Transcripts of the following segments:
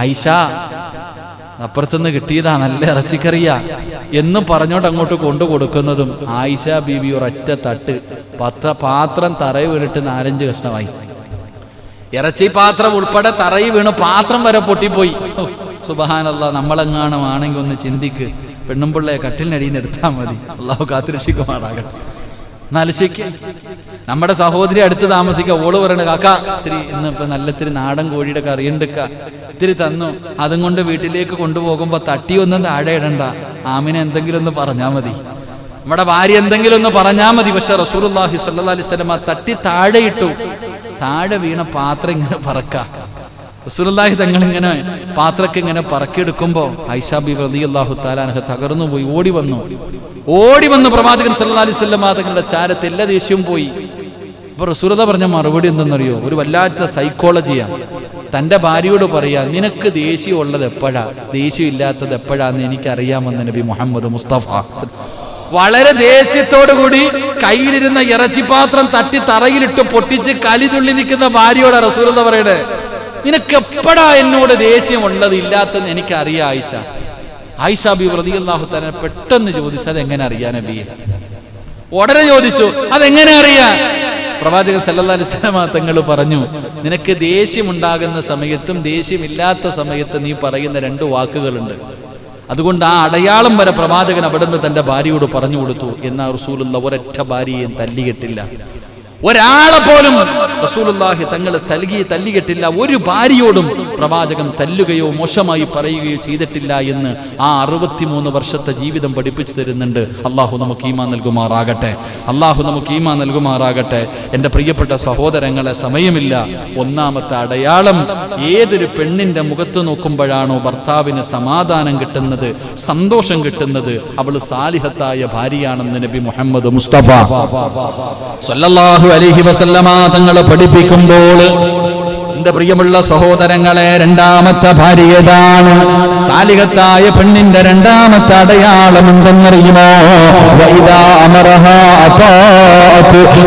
ആയിഷ അപ്പുറത്തുനിന്ന് കിട്ടിയതാ, നല്ല ഇറച്ചിക്കറിയാ എന്ന് പറഞ്ഞോണ്ട് അങ്ങോട്ട് കൊണ്ടു കൊടുക്കുന്നതും ആയിഷ ബീബി ഒരൊറ്റ തട്ട് പാത്രം തറയിൽ വീണിട്ട് 4-5 കഷ്ണമായി. ഇറച്ചി പാത്രം ഉൾപ്പെടെ തറയിൽ വീണ് പാത്രം വരെ പൊട്ടിപ്പോയി. സുബ്ഹാനല്ലാഹ്, നമ്മളെങ്ങാനും ആണെങ്കിൽ ഒന്ന് ചിന്തിക്ക്, പെണ്ണുമ്പിള്ളയെ കട്ടിലിനടിയിൽ നിന്ന് എടുത്താൽ മതി. അള്ളാഹു കാത്തുരക്ഷിക്കുമാറാകട്ടെ. എന്നാലോചിക്ക്, നമ്മുടെ സഹോദരി അടുത്ത് താമസിക്കുക, ഓള് പറയണ കാക്ക ഇത്തിരി ഇന്നിപ്പോ ഇത്തിരി നാടൻ കോഴിയുടെ കറി ഉണ്ടക്ക, ഇത്തിരി തന്നു, അതും കൊണ്ട് വീട്ടിലേക്ക് കൊണ്ടുപോകുമ്പോ തട്ടി ഒന്നും താഴെ ഇടണ്ട, ആമിനെ എന്തെങ്കിലും ഒന്ന് പറഞ്ഞാൽ മതി, നമ്മുടെ ഭാര്യ എന്തെങ്കിലും ഒന്ന് പറഞ്ഞാൽ മതി. പക്ഷെ റസൂലുള്ളാഹി സ്വല്ലല്ലാഹി അലൈഹി വസല്ലം തട്ടി താഴെ ഇട്ടു. താഴെ വീണ പാത്രം ഇങ്ങനെ പറക്ക. റസൂലുള്ളാഹി തങ്ങൾ ഇങ്ങനെ പാത്രക്ക് ഇങ്ങനെ പറക്കിയെടുക്കുമ്പോ ആയിഷ ബീവി റളിയല്ലാഹു തആല അൻഹ തകർന്നു പോയി. ഓടി വന്ന് പ്രവാചകൻ സല്ലല്ലാഹു അലൈഹി വസല്ലം തങ്ങളുടെ ചാരത്ത് എല്ലാ ദേഷ്യവും പോയി. അപ്പൊ റസൂലുള്ളാഹി പറഞ്ഞ മറുപടി എന്തെന്നറിയോ? ഒരു വല്ലാത്ത സൈക്കോളജിയാ. തന്റെ ഭാര്യയോട് പറയാ, നിനക്ക് ദേഷ്യം ഉള്ളത് എപ്പോഴാ, ദേഷ്യം ഇല്ലാത്തത് എപ്പോഴാന്ന് എനിക്കറിയാമെന്ന് നബി മുഹമ്മദ് മുസ്തഫ. വളരെ ദേഷ്യത്തോടു കൂടി കയ്യിലിരുന്ന ഇറച്ചിപ്പാത്രം തട്ടി തറയിലിട്ട് പൊട്ടിച്ച് കലി തുള്ളി നിൽക്കുന്ന ഭാര്യയോട് റസൂലുള്ളാഹി പറയണേ, നിനക്ക് എപ്പോഴാ എന്നോട് ദേഷ്യം ഉള്ളത് ഇല്ലാത്തെന്ന് എനിക്കറിയാം ആയിഷ. ആയിഷ ബീവി റളിയല്ലാഹു തആല പെട്ടെന്ന് ചോദിച്ചു, അതെങ്ങനെ അറിയാൻ നബിയെ? ഉടനെ ചോദിച്ചു, അതെങ്ങനെ അറിയാൻ? പ്രവാചകൻ സല്ലല്ലാഹു അലൈഹി വസല്ലം തങ്ങൾ പറഞ്ഞു, നിനക്ക് ദേഷ്യമുണ്ടാകുന്ന സമയത്തും ദേഷ്യമില്ലാത്ത സമയത്ത് നീ പറയുന്ന 2 വാക്കുകളുണ്ട്. അതുകൊണ്ട് ആ അടയാളം വരെ പ്രവാചകൻ അവിടുന്ന് തന്റെ ഭാര്യയോട് പറഞ്ഞു കൊടുത്തു. എന്നാൽ റസൂലുള്ളാഹി ഒരൊറ്റ ഭാര്യയെയും തല്ലികെട്ടില്ല, ഒരാളെ പോലും റസൂലുള്ളാഹി തങ്ങൾ തല്ലികെട്ടില്ല. ഒരു ഭാര്യയോടും പ്രവാചകൻ തല്ലുകയോ മോശമായി പറയുകയോ ചെയ്തിട്ടില്ല എന്ന് ആ 63 വർഷത്തെ ജീവിതം പഠിപ്പിച്ചു തരുന്നുണ്ട്. അള്ളാഹു നമുക്ക് ഈമാൻ നൽകുമാറാകട്ടെ. അള്ളാഹു നമുക്ക് ഈമാൻ നൽകുമാറാകട്ടെ. എൻ്റെ പ്രിയപ്പെട്ട സഹോദരങ്ങളെ, സമയമില്ല. ഒന്നാമത്തെ അടയാളം, ഏതൊരു പെണ്ണിന്റെ മുഖത്ത് നോക്കുമ്പോഴാണോ ഭർത്താവിന് സമാധാനം കിട്ടുന്നത്, സന്തോഷം കിട്ടുന്നത്, അവൾ സാലിഹത്തായ ഭാര്യയാണെന്ന് നബി മുഹമ്മദ് മുസ്തഫ സല്ലല്ലാഹു അലൈഹി വസല്ലമ തങ്ങൾ പഠിപ്പിക്കുമ്പോൾ, എന്റെ പ്രിയമുള്ള സഹോദരങ്ങളെ, 2ാമത്തെ ഭാര്യതാണ് സാലിഹത്തായ പെണ്ണിന്റെ 2ാമത്തെ അടയാളം എന്തെന്നറിയുമോ?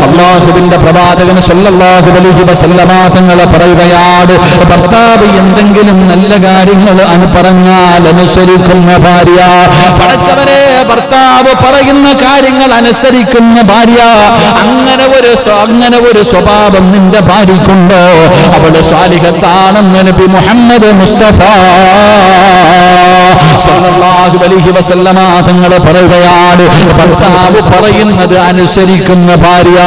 അല്ലാഹുവിന്റെ പ്രവാചകൻ സല്ലല്ലാഹു അലൈഹി വസല്ലമ തങ്ങൾ പറയുകയാണ്, ഭർത്താവ് എന്തെങ്കിലും നല്ല കാര്യങ്ങൾ പറഞ്ഞാൽ അനുസരിക്കുന്ന ഭാര്യ. പടച്ചവരെ, ഭർത്താവ് പറയുന്ന കാര്യങ്ങൾ അനുസരിക്കുന്ന ഭാര്യ, അങ്ങനെ ഒരു സ്വഭാവം നിന്റെ ഭാര്യക്കുണ്ടോ? അവള് സാലിഹത്താണെന്ന് നബി മുഹമ്മദ് മുസ്തഫ സല്ലല്ലാഹു അലൈഹി വസല്ലമ തങ്ങൾ പറയുകയാണ്, ഭർത്താവ് പറയുന്നത് അനുസരിക്കുന്ന ഭാര്യ.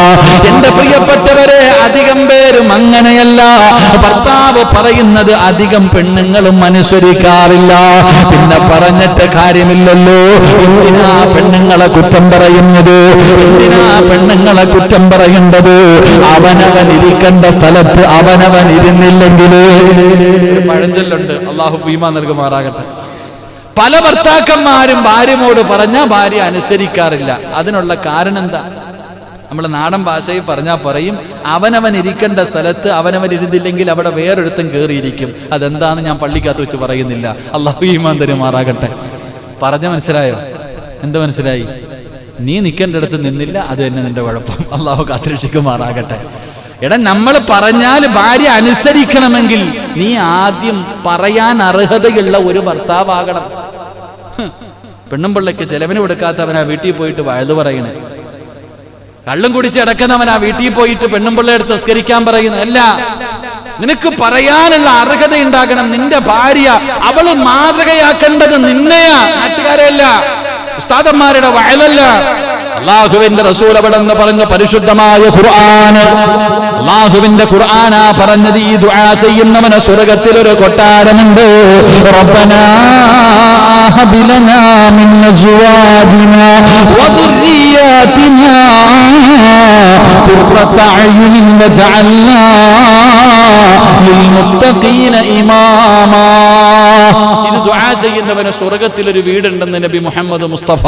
എന്റെ പ്രിയപ്പെട്ടവരെ, അധികം പേരും അങ്ങനെയല്ല. ഭർത്താവ് പറയുന്നത് അധികം പെണ്ണുങ്ങളും അനുസരിക്കാറില്ല. പിന്നെ പറഞ്ഞിട്ട് കാര്യമില്ലല്ലോ. എന്തിനാ പെണ്ണുങ്ങളെ കുറ്റം പറയുന്നത്? എന്തിനാ പെണ്ണുങ്ങളെ കുറ്റം പറയേണ്ടത്? അവനവൻ ഇരിക്കേണ്ട സ്ഥലത്ത് അവനവൻ ഇരുന്നില്ലെങ്കിൽ പഴഞ്ചൊല്ലുണ്ട്, അള്ളാഹു ഈമാൻ നൽകുമാറാകട്ടെ. പല ഭർത്താക്കന്മാരും ഭാര്യയോട് പറഞ്ഞ ഭാര്യ അനുസരിക്കാറില്ല. അതിനുള്ള കാരണം എന്താ? നമ്മൾ നാടൻ ഭാഷയിൽ പറഞ്ഞാൽ പറയും, അവനവൻ ഇരിക്കേണ്ട സ്ഥലത്ത് അവനവൻ ഇരുന്നില്ലെങ്കിൽ അവിടെ വേറൊരുത്തം കയറിയിരിക്കും. അതെന്താന്ന് ഞാൻ പള്ളിക്കകത്ത് വെച്ച് പറയുന്നില്ല. അള്ളാഹു ഈമാൻ തരുമാറാകട്ടെ. പറഞ്ഞ മനസ്സിലായോ? എന്താ മനസ്സിലായി? നീ നിൽക്കേണ്ടടുത്ത് നിന്നില്ല, അത് തന്നെ നിന്റെ കുഴപ്പം. അള്ളാഹു കാത്തുരക്ഷിക്കുമാറാകട്ടെ. എടാ, നമ്മൾ പറഞ്ഞാൽ ഭാര്യ അനുസരിക്കണമെങ്കിൽ നീ ആദ്യം പറയാൻ അർഹതയുള്ള ഒരു ഭർത്താവാകണം. പെണ്ണും പിള്ളയ്ക്ക് ചെലവിന് കൊടുക്കാത്തവനാ വീട്ടിൽ പോയിട്ട് വഴുതു പറയണേ. കള്ളും കുടിച്ച് അടക്കുന്നവനാ വീട്ടിൽ പോയിട്ട് പെണ്ണും പിള്ളയെടുത്ത് തസ്കരിക്കാൻ പറയുന്നത്. അല്ല, നിനക്ക് പറയാനുള്ള അർഹത ഉണ്ടാകണം. നിന്റെ ഭാര്യ, അവള് മാതൃകയാക്കേണ്ടത് നിന്നെയാ, നാട്ടുകാരെയല്ല, ഉസ്താദന്മാരുടെ വയലല്ല. അള്ളാഹുവിന്റെ റസൂൽ അവിടെന്ന് പറഞ്ഞ പരിശുദ്ധമായ ഖുർആൻ, അള്ളാഹുവിന്റെ ഖുർആനാ പറഞ്ഞത്. ഈ ദുആ ചെയ്യുന്നവന് സ്വർഗ്ഗത്തിൽ ഒരു കൊട്ടാരമുണ്ട്. റബ്ബനാ ഹബ് ലനാ മിൻ അസ്വാജിനാ വദുർരിയാതിനാ ഖുർറത അയുനിൻ വജഅൽനാ ലിൽമുത്തഖീന ഇമാമാ. ഇത് ദുആ ചെയ്യുന്നവന് സ്വർഗ്ഗത്തിൽ ഒരു വീടുണ്ടെന്ന് നബി മുഹമ്മദ് മുസ്തഫ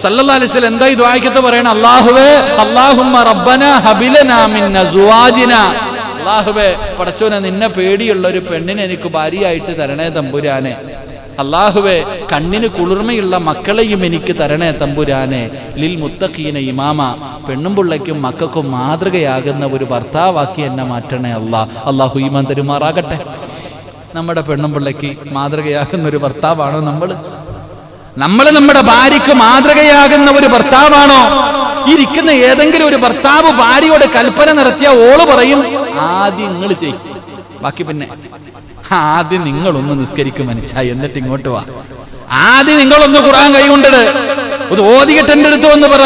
സല്ലല്ലാഹു അലൈഹി വസല്ലം എന്താ ഈ ദുആയ്ക്കത്ത് പറയണ? അല്ലാഹുവേ, അല്ലാഹുമ്മ റബ്ബനാ ഹബ് ലനാ മിൻ അസ്വാജിനാ. അല്ലാഹുവേ, പടച്ചോനെ, നിന്നെ പേടിയുള്ള ഒരു പെണ്ണിനെ എനിക്ക് ഭാര്യയായിട്ട് തരണേ തമ്പുരാനെ. അല്ലാഹുവേ, കണ്ണിന് കുളിർമയുള്ള മക്കളെയും എനിക്ക് തരണേ തമ്പുരാനെ. ലിൽ മുത്തഖീന ഇമാമ, പെണ്ണും പിള്ളയ്ക്കും മക്കൾക്കും മാതൃകയാകുന്ന ഒരു ഭർത്താവാക്കി എന്നെ മാറ്റണേ അല്ലാ. അല്ലാഹു ഈമാൻ തരുമാറാകട്ടെ. നമ്മുടെ പെണ്ണും പിള്ളയ്ക്ക് മാതൃകയാകുന്ന ഒരു ഭർത്താവാണോ നമ്മൾ? നമ്മുടെ ഭാര്യയ്ക്ക് മാതൃകയാകുന്ന ഒരു ഭർത്താവാണോ? ഇരിക്കുന്ന ഏതെങ്കിലും ഒരു ഭർത്താവ് ഭാര്യയോട് കൽപ്പന നടത്തിയ ഓള് പറയും ആദ്യം നിങ്ങൾ ചെയ്യും, ബാക്കി പിന്നെ. ആദ്യം നിങ്ങളൊന്ന് നിസ്കരിക്കും മനുഷ്യ, എന്നിട്ട് ഇങ്ങോട്ട് വാ. ആദ്യം നിങ്ങളൊന്ന് ഖുർആൻ കൈകൊണ്ടിട്, ഇത് ഓതിയിട്ട് എൻ്റെ അടുത്ത് വന്ന് പറ.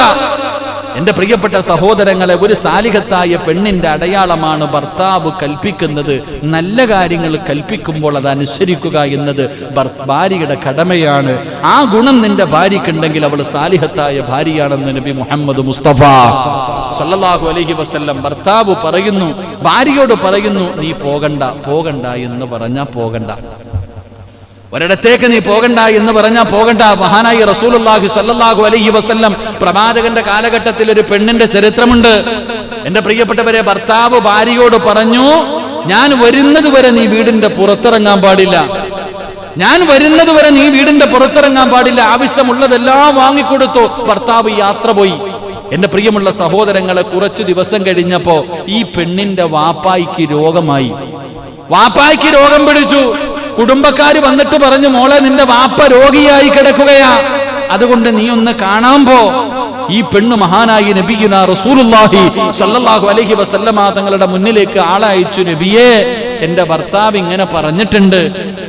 എന്റെ പ്രിയപ്പെട്ട സഹോദരങ്ങളെ, ഒരു സാലിഹത്തായ പെണ്ണിന്റെ അടയാളമാണ് ഭർത്താവ് കൽപ്പിക്കുന്നത്. നല്ല കാര്യങ്ങൾ കൽപ്പിക്കുമ്പോൾ അത് അനുസരിക്കുക എന്നത് ഭാര്യയുടെ കടമയാണ്. ആ ഗുണം നിന്റെ ഭാര്യക്കുണ്ടെങ്കിൽ അവൾ സാലിഹത്തായ ഭാര്യയാണെന്ന് നബി മുഹമ്മദ് മുസ്തഫ സല്ലല്ലാഹു അലൈഹി വസല്ലം ഭർത്താവ് പറയുന്നു, ഭാര്യയോട് പറയുന്നു, നീ പോകണ്ട എന്ന് പറഞ്ഞാ പോകണ്ട, ഒരിടത്തേക്ക് നീ പോകണ്ട എന്ന് പറഞ്ഞാ പോകണ്ട. മഹാനായി റസൂലുള്ളാഹി സ്വല്ലല്ലാഹു അലൈഹി വസല്ലം പ്രവാചകന്റെ കാലഘട്ടത്തിൽ ഒരു പെണ്ണിന്റെ ചരിത്രമുണ്ട്. എന്റെ പ്രിയപ്പെട്ടവരെ, ഭർത്താവ് ഭാര്യയോട് പറഞ്ഞു, ഞാൻ വരുന്നത് വരെ നീ വീടിന്റെ പുറത്തിറങ്ങാൻ പാടില്ല, ഞാൻ വരുന്നത് വരെ നീ വീടിന്റെ പുറത്തിറങ്ങാൻ പാടില്ല. ആവശ്യമുള്ളതെല്ലാം വാങ്ങിക്കൊടുത്തു. ഭർത്താവ് യാത്ര പോയി. എന്റെ പ്രിയമുള്ള സഹോദരങ്ങളെ, കുറച്ചു ദിവസം കഴിഞ്ഞപ്പോ ഈ പെണ്ണിന്റെ വാപ്പായിക്ക് രോഗമായി. വാപ്പായിക്ക് രോഗം പിടിച്ചു. കുടുംബക്കാര് വന്നിട്ട് പറഞ്ഞു, മോളെ നിന്റെ വാപ്പ രോഗിയായി കിടക്കുകയാ, അതുകൊണ്ട് നീ ഒന്ന് കാണാൻ പോ. ഈ പെണ്ണ് മഹാനായി നബിയുന റസൂലുള്ളാഹി സ്വല്ലല്ലാഹു അലൈഹി വസല്ലമ തങ്ങളുടെ മുന്നിലേക്ക് ആളയച്ചു. നബിയേ, എന്റെ ഭർത്താവ് ഇങ്ങനെ പറഞ്ഞിട്ടുണ്ട്,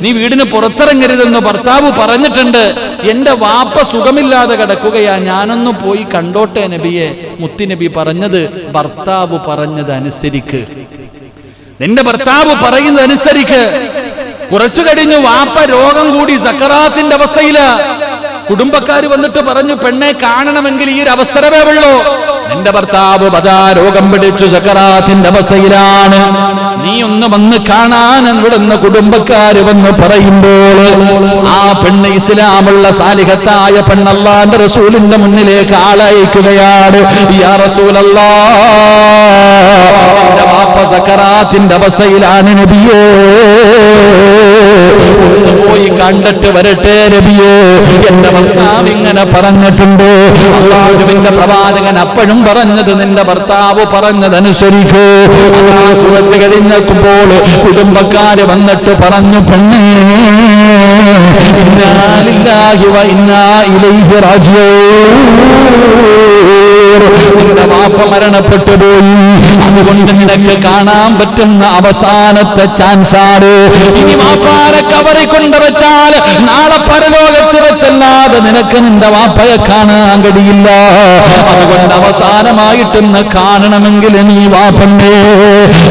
നീ വീടിന് പുറത്തിറങ്ങരുതെന്ന് ഭർത്താവ് പറഞ്ഞിട്ടുണ്ട്, എന്റെ വാപ്പ സുഖമില്ലാതെ കിടക്കുകയാ, ഞാനൊന്ന് പോയി കണ്ടോട്ടെ നബിയെ. മുത്തുനബി പറഞ്ഞത്, ഭർത്താവ് പറഞ്ഞത് അനുസരിക്ക്, നിന്റെ ഭർത്താവ് പറയുന്നത് അനുസരിക്ക്. കുറച്ചു കഴിഞ്ഞു വാപ്പ രോഗം കൂടി സക്കറാത്തിന്റെ അവസ്ഥയില്. കുടുംബക്കാര് വന്നിട്ട് പറഞ്ഞു, പെണ്ണെ കാണണമെങ്കിൽ ഈ ഒരു അവസരമേ ഉള്ളൂ. നിന്റെ ഭർത്താവ് രോഗം പിടിച്ചു സക്കറാത്തിന്റെ അവസ്ഥയിലാണ്, നീ ഒന്ന് വന്ന് കാണാൻ ഇവിടുന്ന് കുടുംബക്കാര് വന്ന് പറയുമ്പോൾ ആ പെണ്ണ് ഇസ്ലാമുള്ള സാലിഹത്തായ പെണ്ണ് അല്ലാഹുവിന്റെ റസൂലിന്റെ മുന്നിലേക്ക് ആളയക്കുകയാണ്. യാ റസൂലല്ലാഹ്, എന്റെ വാപ്പ സക്കറാത്തിന്റെ അവസ്ഥയിലാണ് നബിയേ, ഒന്ന് പോയി കണ്ടിട്ട് വരട്ടെ നബിയേ. എന്റെ ഭർത്താവ് ഇങ്ങനെ പറഞ്ഞിട്ടുണ്ട്. അല്ലാഹുവിന്റെ പ്രവാചകൻ അപ്പോഴും പറഞ്ഞത്, നിന്റെ ഭർത്താവ് പറഞ്ഞതനുസരിക്കൂ. കുറച്ച് കഴിഞ്ഞപ്പോൾ കുടുംബക്കാര് വന്നിട്ട് പറഞ്ഞു, പെണ്ണേ, ഇന്നാ ലില്ലാഹി വ ഇന്നാ ഇലൈഹി റാജിഊൻ, നിന്റെ വാപ്പ മരണപ്പെട്ടു പോയി, അതുകൊണ്ട് നിനക്ക് കാണാൻ പറ്റുന്ന അവസാനത്തെ ചാൻസാണ്. ഇനി വാപ്പാരെ കബറി കൊണ്ടുവച്ചാൽ നാളെ പരലോകത്ത് വെച്ചല്ലാതെ നിനക്ക് നിന്റെ വാപ്പയെ കാണാൻ കഴിയില്ല. അതുകൊണ്ട് അവസാനമായിട്ടൊന്ന് കാണണമെങ്കിൽ നീ വാപ്പന്നെ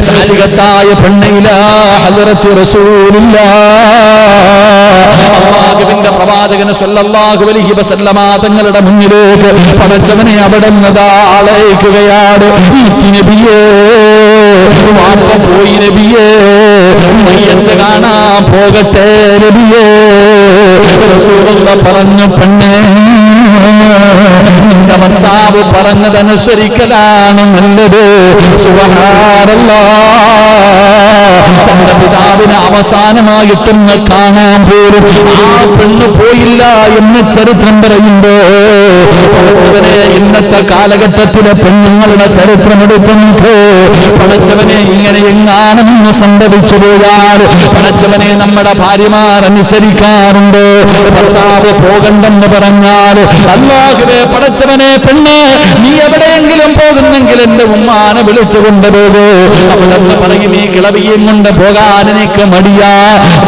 സാലിഹത്തായ പെണ്ണയില ഹദ്റത്ത് റസൂലുള്ളാഹ് അല്ലാഹുവിന്റെ പ്രവാചകൻ സല്ലല്ലാഹു അലൈഹി വസല്ലമ തങ്ങളുടെ മുന്നിലേക്ക് പടച്ചവനെ അവിടെ ആളയക്കുകയാണ്. നബിയേ, വാപ്പ പോയി നബിയേ, മയ്യത്ത് കാണാൻ പോകട്ടെ നബിയേ. റസൂലുള്ളാഹ് പറഞ്ഞു, പെണ്ണേ, നിന്റെ ഭർത്താവ് പറഞ്ഞതനുസരിക്കലാണ് നല്ലത്. സുബ്ഹാനല്ലാഹ്, തന്റെ പിതാവിനെ അവസാനമായിട്ടൊന്ന് കാണാൻ പോലും ആ പെണ്ണ് പോയില്ല എന്ന് ചരിത്രം പറയുമ്പോ, പടച്ചവനെ, ഇന്നത്തെ കാലഘട്ടത്തിലെ പെണ്ണുങ്ങളുടെ ചരിത്രം എടുത്തു നോക്ക്. പടച്ചവനെ, ഇങ്ങനെ എങ്ങാണെന്ന് സംഭവിച്ചു പോയാൽ പടച്ചവനെ നമ്മുടെ ഭാര്യമാർ അനുസരിക്കാറുണ്ട്. ഭർത്താവ് പോകണ്ടെന്ന് പറഞ്ഞാൽ, അല്ലാഹുവേ പടച്ചവനെ, പെണ്ണ് നീ എവിടെയെങ്കിലും പോകുന്നെങ്കിൽ എന്റെ ഉമ്മാനെ വിളിച്ചു കൊണ്ടുപോകൂ. അവളെന്ന് പറയും, ഈ കിളവിയും കൊണ്ട് പോകാൻ എനിക്ക് മടിയാ.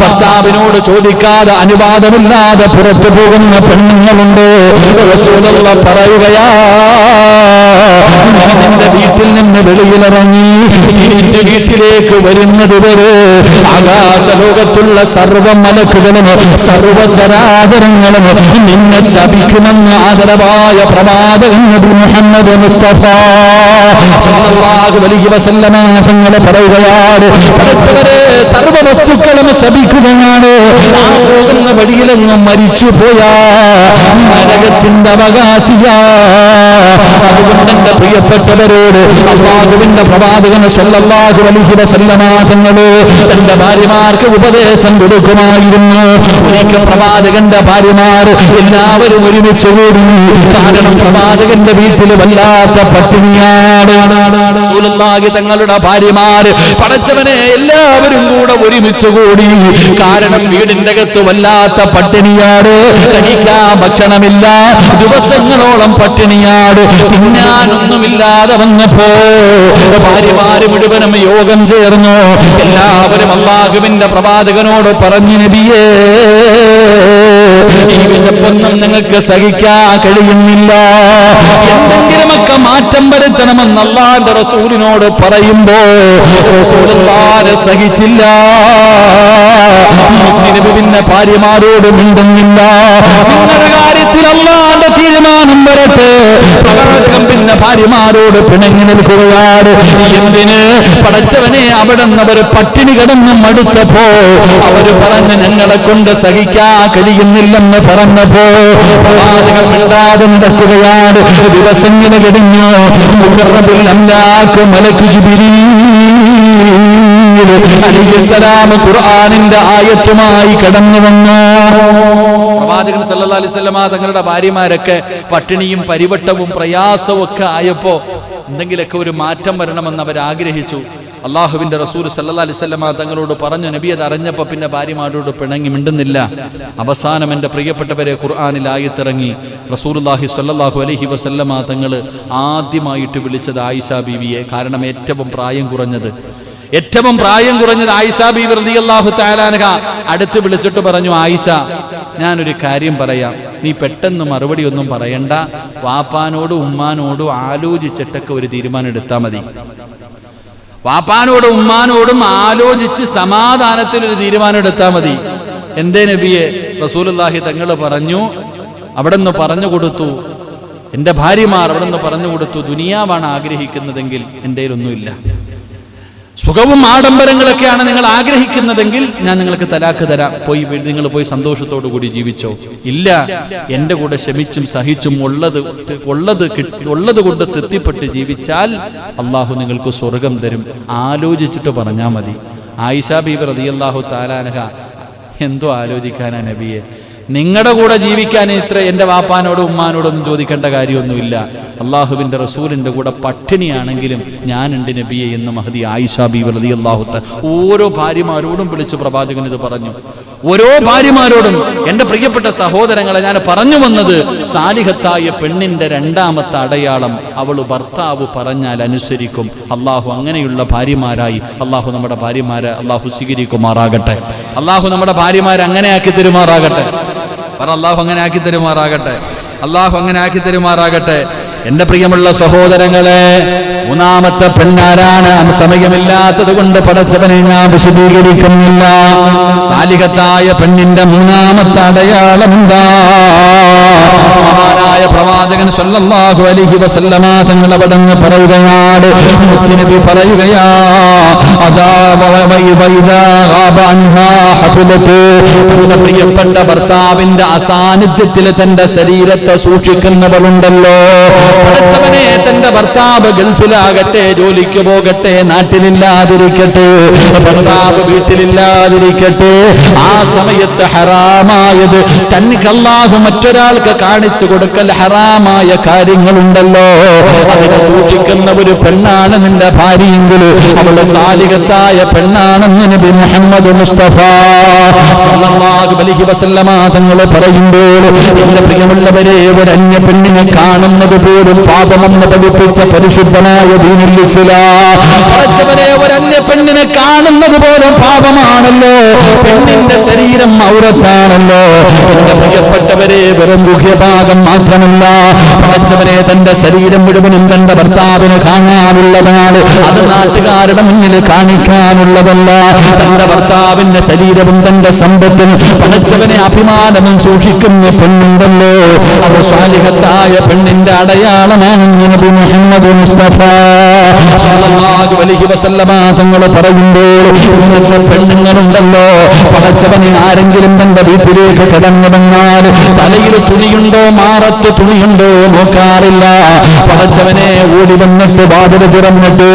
ഭർത്താവിനോട് ചോദിക്കാതെ അനുവാദമില്ലാതെ പുറത്തു പോകുന്ന പെണ്ണുങ്ങളുണ്ട്. റസൂലുള്ളാഹ് പറയുകയാ, നിന്റെ വീട്ടിൽ നിന്ന് വെളിയിലിറങ്ങി തിരിച്ച് വീട്ടിലേക്ക് വരുന്നത് വരെ ആകാശലോകത്തുള്ള സർവ്വ മലക്കുകളും സർവ്വചരാചരങ്ങളും നിന്നെ ശപിക്കുമെന്ന് ആദരവായ പ്രവാചകൻ നബി മുഹമ്മദ് മുസ്തഫ സല്ലല്ലാഹു അലൈഹി വസല്ലമ തങ്ങൾ പറയുകയാണ്, പടച്ചവരെ, സർവ്വ വസ്തുക്കളും ശപിക്കുകയാണ്. ആ പോകുന്ന വഴിയിലെങ്ങും മരിച്ചു പോയാ നരകത്തിന്റെ അവകാശിയാ. അതുകൊണ്ട് എന്റെ പ്രിയപ്പെട്ടവരോട് അല്ലാഹുവിന്റെ പ്രവാചകൻ സല്ലല്ലാഹു അലൈഹി വസല്ലമ തങ്ങള് തന്റെ ഭാര്യമാർക്ക് ഉപദേശം കൊടുക്കുമായിരുന്നു. ഒരിക്കൽ പ്രവാചകന്റെ ഭാര്യമാർ എല്ലാവരും ഒരുമിച്ച് കൂടി. കാരണം പ്രവാചകന്റെ വീട്ടിൽ വല്ലാത്ത പട്ടിണിയാണ്. റസൂലുള്ളാഹി തങ്ങളുടെ ഭാര്യമാര് പടച്ചവനെ എല്ലാവരും കൂടെ ഒരുമിച്ച് കൂടി. കാരണം വീടിന്റെ അകത്ത് വല്ലാത്ത പട്ടിണിയാണ്. കഴിക്കാൻ ഭക്ഷണമില്ല, ദിവസങ്ങളോളം പട്ടിണിയാണ്. തിന്നാനൊന്നുമില്ലാതെ വന്നപ്പോ ഭാര്യമാര് മുഴുവനും യോഗം ചേർന്നു. എല്ലാവരും അല്ലാഹുവിന്റെ പ്രവാചകനോട് പറഞ്ഞു, നബിയേ, ഈ വിശപ്പൊന്നും നിങ്ങൾക്ക് സഹിക്കാൻ കഴിയുന്നില്ല, എന്തെങ്കിലുമൊക്കെ മാറ്റം വരുത്തണമെന്ന് അല്ലാഹുവിന്റെ റസൂലിനോട് പറയുമ്പോ റസൂലുള്ളാഹി സഹിച്ചില്ല. നബി പിന്നെ ഭാര്യമാരോട് മിണ്ടുന്നില്ല. നിങ്ങളുടെ കാര്യത്തിൽ അല്ലാഹുവിന്റെ തീരുമാനം വരട്ടെ. പ്രവാചകൻ പിന്നെ ഭാര്യമാരോട് പിണങ്ങി നിൽക്കുകയാണ്. എന്തിന്? പടച്ചവനെ, അവിടെ നിന്ന് അവർ പട്ടിണി കിടന്ന് മടുത്തപ്പോ അവര് പറഞ്ഞ് ഞങ്ങളെ കൊണ്ട് സഹിക്കാൻ കഴിയുന്നില്ലെന്ന് പറഞ്ഞപ്പോ പ്രവാചകൻ മിണ്ടാതെ നടക്കുകയാണ്. ദിവസങ്ങൾ കഴിഞ്ഞു. മുഖറബിൽ അല്ലാഹു മലക്കു ജിബ്രീൽ അലൈഹിസ്സലാം ഖുർആനിന്റെ ആയത്തുമായി കടന്നു വന്നു. പ്രവാചകൻ സല്ലല്ലാഹു അലൈഹി വസല്ലമ തങ്ങളുടെ ഭാര്യമാരൊക്കെ പട്ടിണിയും പരിവട്ടവും പ്രയാസവും ഒക്കെ ആയപ്പോ എന്തെങ്കിലുമൊക്കെ ഒരു മാറ്റം വരണമെന്ന് അവർ ആഗ്രഹിച്ചു. അള്ളാഹുവിന്റെ റസൂൽ സല്ലല്ലാഹു അലൈഹി വസല്ലമ തങ്ങളോട് പറഞ്ഞു. നബി അത് അറിഞ്ഞപ്പോ പിന്നെ ഭാര്യമാരോട് പിണങ്ങി മിണ്ടുന്നില്ല. അവസാനം എന്റെ പ്രിയപ്പെട്ടവരെ ഖുർആനിൽ ആയത്തിറങ്ങി. റസൂലുള്ളാഹി സ്വല്ലല്ലാഹു അലൈഹി വസല്ലമ തങ്ങൾ ആദ്യമായിട്ട് വിളിച്ചത് ആയിഷ ബീവിയെ. കാരണം ഏറ്റവും പ്രായം കുറഞ്ഞത് ആയിഷ ബീവി റളിയല്ലാഹു തആല അൻഹ അടുത്ത് വിളിച്ചിട്ട് പറഞ്ഞു, ആയിഷ, ഞാനൊരു കാര്യം പറയാം, നീ പെട്ടെന്ന് മറുപടി ഒന്നും പറയണ്ട, വാപ്പാനോടും ഉമ്മാനോടും ആലോചിച്ചിട്ടൊക്കെ ഒരു തീരുമാനം എടുത്താൽ മതി. വാപ്പാനോടും ഉമ്മാനോടും ആലോചിച്ച് സമാധാനത്തിൽ ഒരു തീരുമാനം എടുത്താൽ മതി. എന്തേ നബിയെ? റസൂലുള്ളാഹി തങ്ങൾ പറഞ്ഞു, അവിടെ നിന്ന് പറഞ്ഞു കൊടുത്തു, എൻ്റെ ഭാര്യമാർ അവിടെ നിന്ന് പറഞ്ഞു കൊടുത്തു, ദുനിയാവാണ് ആഗ്രഹിക്കുന്നതെങ്കിൽ എൻ്റെ കയ്യിലൊന്നുമില്ല. സുഖവും ആഡംബരങ്ങളൊക്കെയാണ് നിങ്ങൾ ആഗ്രഹിക്കുന്നതെങ്കിൽ ഞാൻ നിങ്ങൾക്ക് തലാക്ക് തരാം, നിങ്ങൾ പോയി സന്തോഷത്തോടു കൂടി ജീവിച്ചോ. ഇല്ല, എൻ്റെ കൂടെ ക്ഷമിച്ചും സഹിച്ചും ഉള്ളത് കൊണ്ട് തൃപ്തിപ്പെട്ട് ജീവിച്ചാൽ അള്ളാഹു നിങ്ങൾക്ക് സ്വർഗം തരും. ആലോചിച്ചിട്ട് പറഞ്ഞാൽ മതി. ആയിഷ ബീവി റളിയല്ലാഹു തആല അൻഹ, എന്തോ ആലോചിക്കാനാ നബിയെ, നിങ്ങളുടെ കൂടെ ജീവിക്കാൻ ഇത്ര എൻ്റെ വാപ്പാനോടും ഉമ്മാനോടൊന്നും ചോദിക്കേണ്ട കാര്യമൊന്നുമില്ല. അള്ളാഹുവിൻ്റെ റസൂലിൻ്റെ കൂടെ പട്ടിണിയാണെങ്കിലും ഞാനുണ്ട് നബിയെ എന്ന് മഹദി ആയിഷ ബീവി റളിയല്ലാഹു തആല ഓരോ ഭാര്യമാരോടും വിളിച്ചു പ്രവാചകൻ ഇത് പറഞ്ഞു. ഓരോ ഭാര്യമാരോടും, എൻ്റെ പ്രിയപ്പെട്ട സഹോദരങ്ങളെ, ഞാൻ പറഞ്ഞു വന്നത് സാലിഹത്തായ പെണ്ണിൻ്റെ രണ്ടാമത്തെ അടയാളം അവൾ ഭർത്താവ് പറഞ്ഞാൽ അനുസരിക്കും. അള്ളാഹു അങ്ങനെയുള്ള ഭാര്യമാരായി അള്ളാഹു നമ്മുടെ ഭാര്യമാരെ അള്ളാഹു സ്വീകരിക്കുമാറാകട്ടെ. അള്ളാഹു നമ്മുടെ ഭാര്യമാരെ അങ്ങനെ ആക്കി തരുമാറാകട്ടെ. അള്ളാഹു അങ്ങനെ ആക്കി തരുമാറാകട്ടെ. അള്ളാഹു അങ്ങനെ ആക്കി തരുമാറാകട്ടെ. എന്റെ പ്രിയമുള്ള സഹോദരങ്ങളെ, മൂന്നാമത്തെ പെണ്ണാരാണ്? സമയമില്ലാത്തത് കൊണ്ട് പടച്ചവനെ ഞാൻ വിശദീകരിക്കുന്നില്ല. സാലിഹത്തായ പെണ്ണിന്റെ മൂന്നാമത്തെ അടയാളം എന്താ? മഹാനായ പ്രവാചകൻ സല്ലല്ലാഹു അലൈഹി വസല്ലമ തങ്ങൾ അവിടുന്ന് പറയുകയാണ്, മുത്തുനബി പറയുകയാ, അദാ വൈദാ ഗാബ അൻഹാ ഹഫലത്ത്. തന്റെ പ്രിയപ്പെട്ട ഭർത്താവിന്റെ അസാന്നിധ്യത്തിൽ തന്റെ ശരീരത്തെ സൂക്ഷിക്കുന്നവരുണ്ടല്ലോ. പടച്ചവനെ, തന്റെ ഭർത്താവ് ഗൾഫിലാകട്ടെ, ജോലിക്ക് പോകട്ടെ, നാട്ടിലില്ലാതിരിക്കട്ടെ, ഭർത്താവ് വീട്ടിലില്ലാതിരിക്കട്ടെ, ആ സമയത്ത് ഹറാമായത് തനിക്ക് അല്ലാഹു മറ്റൊരാൾക്ക് കാണിച്ചു കൊടുക്കൽ ഹറാമായ കാര്യങ്ങളുണ്ടല്ലോ, അതിനെ സൂക്ഷിക്കുന്ന ഒരു പെണ്ണാണ് നിന്റെ ഭാര്യയെങ്കിൽ അവളുടെ സാലിഹത്തായ പെണ്ണാണെന്ന് നബി മുഹമ്മദ് മുസ്തഫ സല്ലല്ലാഹു അലൈഹി വസല്ലമ തങ്ങൾ പറയുമ്പോൾ, എന്റെ പ്രിയമുള്ളവരെ, ഒരു അന്യ പെണ്ണിനെ കാണുന്നത് പോലും പാപമെന്ന് പഠിപ്പിച്ച പരിശുദ്ധമായ ദീനുൽ ഇസ്ലാം. പടച്ചവനെ, ഒരു അന്യ പെണ്ണിനെ കാണുന്നത് പോലും പാപമാണല്ലോ. പെണ്ണിന്റെ ശരീരം ഔറത്താണല്ലോ. എന്റെ പ്രിയപ്പെട്ടവരെ, വെറും ഗുഹ്യഭാഗം മാത്രമല്ല, പടച്ചവനെ, തന്റെ ശരീരം മുഴുവനും തന്റെ ഭർത്താവിന് കാണാനുള്ളതാണ്. അത് നാട്ടുകാരുടെ മുന്നിൽ കാണിക്കാനുള്ളതല്ല. തന്റെ ഭർത്താവിന്റെ ശരീരവും തന്റെ സമ്പത്തും പടച്ചവനെ അഭിമാനവും സൂക്ഷിക്കുന്ന പെണ്ണുണ്ടല്ലോ, അത് സാലിഹത്തായ പെണ്ണിന്റെ അടയാളമാണ് നബി മുഹമ്മദ് മുസ്തഫ സല്ലല്ലാഹു അലൈഹി വസല്ലമ തങ്ങൾ പറയുമ്പോൾ ഇന്നത്തെ പെണ്ണുങ്ങളുണ്ടല്ലോ, പടച്ചവനെ ആരെങ്കിലും തന്റെ വീട്ടിലേക്ക് കടന്നു വന്നാൽ തലയിൽ തുണിയുണ്ടോ മാറത്ത് തുണിയുണ്ടോ നോക്കാറില്ല. പടച്ചവനെ ഓടി വന്നിട്ട് വാതിൽ തുറന്നിട്ട്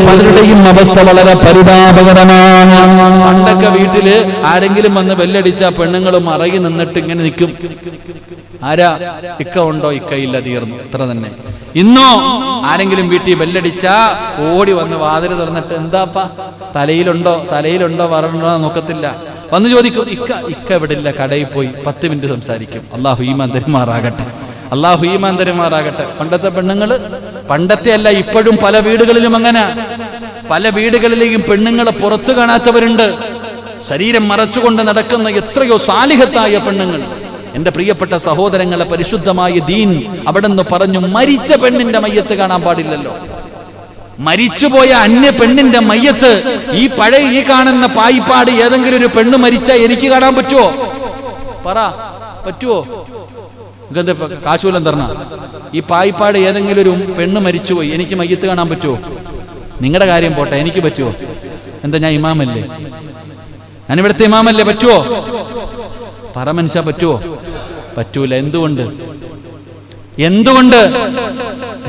പലരുടെയും അവസ്ഥ വളരെ പരിതാപകരമാണ്. പണ്ടൊക്കെ വീട്ടില് ആരെങ്കിലും വന്ന് ബെല്ലടിച്ച പെണ്ണുങ്ങൾ മറകി നിന്നിട്ട് ഇങ്ങനെ നിൽക്കും. ആരാ? ഇക്ക ഉണ്ടോ? ഇക്ക ഇല്ല, തീർന്നു, ഇത്ര തന്നെ. ഇന്നോ ആരെങ്കിലും വീട്ടിൽ ബെല്ലടിച്ച ഓടി വന്ന് വാതിൽ തുറന്നിട്ട് എന്താപ്പാ തലയിലുണ്ടോ വരണോ നോക്കത്തില്ല, വന്ന് ചോദിക്കും ഇക്ക ഇവിടെ ഇല്ല, കടയിൽ പോയി 10 മിനിറ്റ് സംസാരിക്കും. അള്ളാഹു ഈമാൻ തരുമാറാകട്ടെ. പണ്ടത്തെ പെണ്ണുങ്ങള്, പണ്ടത്തെ അല്ല ഇപ്പോഴും പല വീടുകളിലും അങ്ങനെ, പല വീടുകളിലേക്കും പെണ്ണുങ്ങളെ പുറത്തു കാണാത്തവരുണ്ട്. ശരീരം മറച്ചുകൊണ്ട് നടക്കുന്ന എത്രയോ സാലിഹത്തായ പെണ്ണുങ്ങൾ. എന്റെ പ്രിയപ്പെട്ട സഹോദരങ്ങളെ, പരിശുദ്ധമായ ദീൻ അവിടെന്ന് പറഞ്ഞു, മരിച്ച പെണ്ണിന്റെ മയ്യത്ത് കാണാൻ പാടില്ലല്ലോ. മരിച്ചുപോയ അന്യ പെണ്ണിന്റെ മയ്യത്ത് ഈ കാണുന്ന പായിപ്പാട് ഏതെങ്കിലും ഒരു പെണ്ണ് മരിച്ചാൽ എനിക്ക് കാണാൻ പറ്റുമോ? പറ്റുമോ? കാശൂലം തരണ ഈ പായിപ്പാട് ഏതെങ്കിലും ഒരു പെണ്ണ് മരിച്ചുപോയി എനിക്ക് മയ്യത്ത് കാണാൻ പറ്റുമോ? നിങ്ങളുടെ കാര്യം പോട്ടെ, എനിക്ക് പറ്റുമോ? എന്താ, ഞാൻ ഇമാമല്ലേ? ഞാൻ ഇവിടുത്തെ ഇമാമല്ലേ? പറ്റുമോ? പറ മനുഷ്യ, പറ്റുമോ? പറ്റൂല. എന്തുകൊണ്ട്?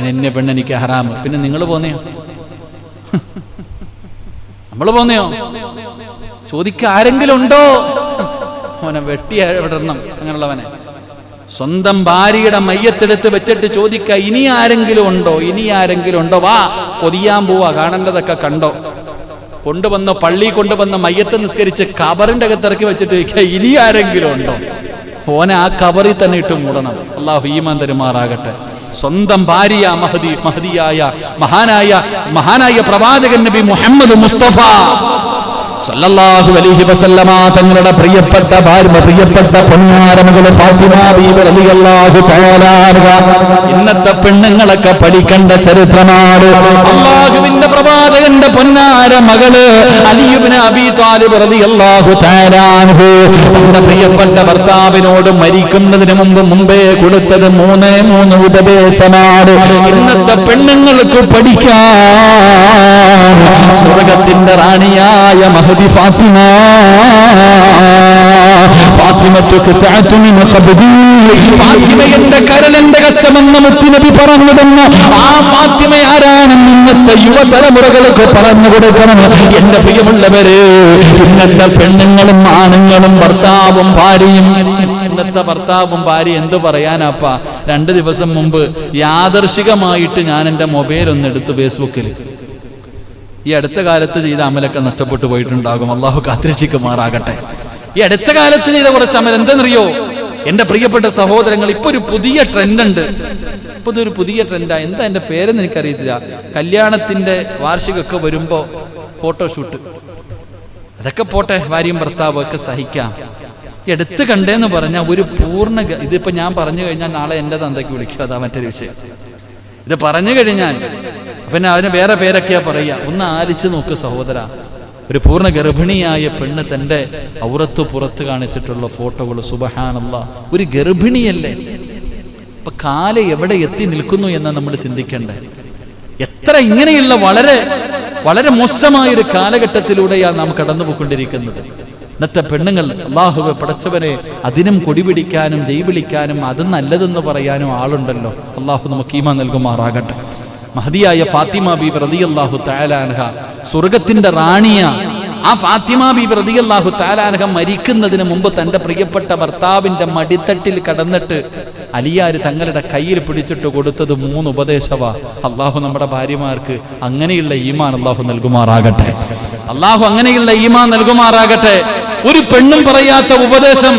എന്നെ പെണ്ണ് എനിക്ക് ഹറാമ്. പിന്നെ നിങ്ങൾ പോന്നെയോ? നമ്മൾ പോന്നെയോ? ചോദിക്ക ആരെങ്കിലും ഉണ്ടോ? അവനെ വെട്ടി വിടണം. അങ്ങനെയുള്ളവനെ സ്വന്തം ഭാര്യയുടെ മയ്യത്തെടുത്ത് വെച്ചിട്ട് ചോദിക്ക, ഇനി ആരെങ്കിലും ഉണ്ടോ? വാ, കൊതിയാൻ പോവാ, കാണേണ്ടതൊക്കെ കണ്ടോ. കൊണ്ടുവന്ന് പള്ളി കൊണ്ടുവന്ന് മയ്യത്ത് നിസ്കരിച്ച് കബറിന്റെ അകത്തിറക്കി വെച്ചിട്ട് ചോദിക്കുക, ഇനി ആരെങ്കിലും ഉണ്ടോ? ഫോനെ ആ കബറിൽ തന്നെ ഇട്ട് മൂടണം. അല്ലാഹു ഈമാൻ തരുമാറാകട്ടെ. സ്വന്തം ഭാര്യ മഹാനായ പ്രവാചകൻ നബി മുഹമ്മദ് മുസ്തഫ സല്ലല്ലാഹു അലൈഹി വസല്ലമ തങ്ങളുടെ പ്രിയപ്പെട്ട പൊന്നാരമകള് ഫാത്തിമ ബീവി റളിയല്ലാഹു തആല അൻഹ. ഇന്നത്തെ പെണ്ണുങ്ങളൊക്കെ പഠിക്കേണ്ട ചരിത്രമാണ്. അല്ലാഹുവിന്റെ പ്രവാചകന്റെ പൊന്നാര മകള് അലി ഇബ്നു അബീ ത്വാലിബ് റളിയല്ലാഹു തആല അൻഹു തന്റെ പ്രിയപ്പെട്ട ഭർത്താവിനോട് മരിക്കുന്നതിന് മുമ്പേ കൊടുത്തത് 3 ഉപദേശമാണ്. ഇന്നത്തെ പെണ്ണുങ്ങൾക്ക് പഠിക്കാൻ സ്വർഗത്തിന്റെ റാണിയായ മഹദി ഫാത്തിമയുടെ കരളന്റെ കഷ്ടമെന്ന് മുത്തുനബി പറഞ്ഞു തന്ന ആ ഫാത്തിമ ആരാണെന്ന് ഇന്നത്തെ യുവതലമുറകൾക്ക് പറഞ്ഞു കൊടുക്കണം. എന്റെ പ്രിയമുള്ളവരെ, ഇന്നത്തെ പെണ്ണുങ്ങളും ആണുങ്ങളും ഭർത്താവും ഭാര്യയും, ഇന്നത്തെ ഭർത്താവും ഭാര്യ എന്ത് പറയാനാപ്പാ? 2 ദിവസം മുമ്പ് യാദർശികമായിട്ട് ഞാൻ എൻ്റെ മൊബൈൽ ഒന്ന് എടുത്തു ഫേസ്ബുക്കിൽ. ഈ അടുത്ത കാലത്ത് ചെയ്ത അമലൊക്കെ നഷ്ടപ്പെട്ടു പോയിട്ടുണ്ടാകും. അള്ളാഹു കാത്തിരക്ഷിക്കുമാറാകട്ടെ. ഈ അടുത്ത കാലത്ത് ചെയ്ത കുറച്ച് അമൽ എന്തെന്നറിയോ എന്റെ പ്രിയപ്പെട്ട സഹോദരങ്ങൾ? ഇപ്പൊ ഒരു പുതിയ ട്രെൻഡ് ഉണ്ട്. ഇപ്പൊ ഇതൊരു പുതിയ ട്രെൻഡാ. എന്താ എന്റെ പേരെന്ന് എനിക്കറിയത്തില്ല. കല്യാണത്തിന്റെ വാർഷികമൊക്കെ വരുമ്പോ ഫോട്ടോഷൂട്ട്, അതൊക്കെ പോട്ടെ, ഭാര്യയും ഭർത്താവും ഒക്കെ സഹിക്കാം. എടുത്ത് കണ്ടേന്ന് പറഞ്ഞാൽ ഒരു പൂർണ്ണ, ഇതിപ്പോ ഞാൻ പറഞ്ഞു കഴിഞ്ഞാൽ നാളെ എന്റെ തന്തയ്ക്ക് വിളിക്കും, അതാ മറ്റൊരു വിഷയം. ഇത് പറഞ്ഞു കഴിഞ്ഞാൽ പിന്നെ അതിന് വേറെ പേരൊക്കെയാ പറയുക. ഒന്ന് ആലിച്ചു നോക്ക് സഹോദര, ഒരു പൂർണ്ണ ഗർഭിണിയായ പെണ്ണ് തന്റെ ഔറത്ത് പുറത്ത് കാണിച്ചിട്ടുള്ള ഫോട്ടോകൾ. സുബ്ഹാനല്ലാഹ്, ഒരു ഗർഭിണിയല്ലേ? അപ്പൊ കാല് എവിടെ എത്തി നിൽക്കുന്നു എന്ന് നമ്മൾ ചിന്തിക്കണ്ടേ? എത്ര ഇങ്ങനെയുള്ള വളരെ വളരെ മോശമായൊരു കാലഘട്ടത്തിലൂടെയാണ് നാം കടന്നുപോയിക്കൊണ്ടിരിക്കുന്നത്. ഇന്നത്തെ പെണ്ണുങ്ങൾ, അല്ലാഹുവേ പടച്ചവനെ, അതിനും കൊടിപിടിക്കാനും ജയ് വിളിക്കാനും അത് നല്ലതെന്ന് പറയാനും ആളുണ്ടല്ലോ. അല്ലാഹു നമുക്ക് ഈമാൻ നൽകുമാറാകട്ടെ. മഹദിയായ ഫാത്തിമ ബീബി റളിയല്ലാഹു തആല അൻഹ സ്വർഗത്തിന്റെ റാണിയ. ആ ഫാത്തിമ ബീബി റളിയല്ലാഹു തആല അൻഹ മരിക്കുന്നതിന് മുമ്പ് തന്റെ പ്രിയപ്പെട്ട ഭർത്താവിന്റെ മടിത്തട്ടിൽ കടന്നിട്ട് അലിയാര് തങ്ങളുടെ കയ്യിൽ പിടിച്ചിട്ട് കൊടുത്തത് 3 ഉപദേശവാ. അള്ളാഹു നമ്മുടെ ഭാര്യമാർക്ക് അങ്ങനെയുള്ള ഈമാൻ അള്ളാഹു നൽകുമാറാകട്ടെ. അള്ളാഹു അങ്ങനെയുള്ള ഈമാൻ നൽകുമാറാകട്ടെ. ഒരു പെണ്ണും പറയാത്ത ഉപദേശം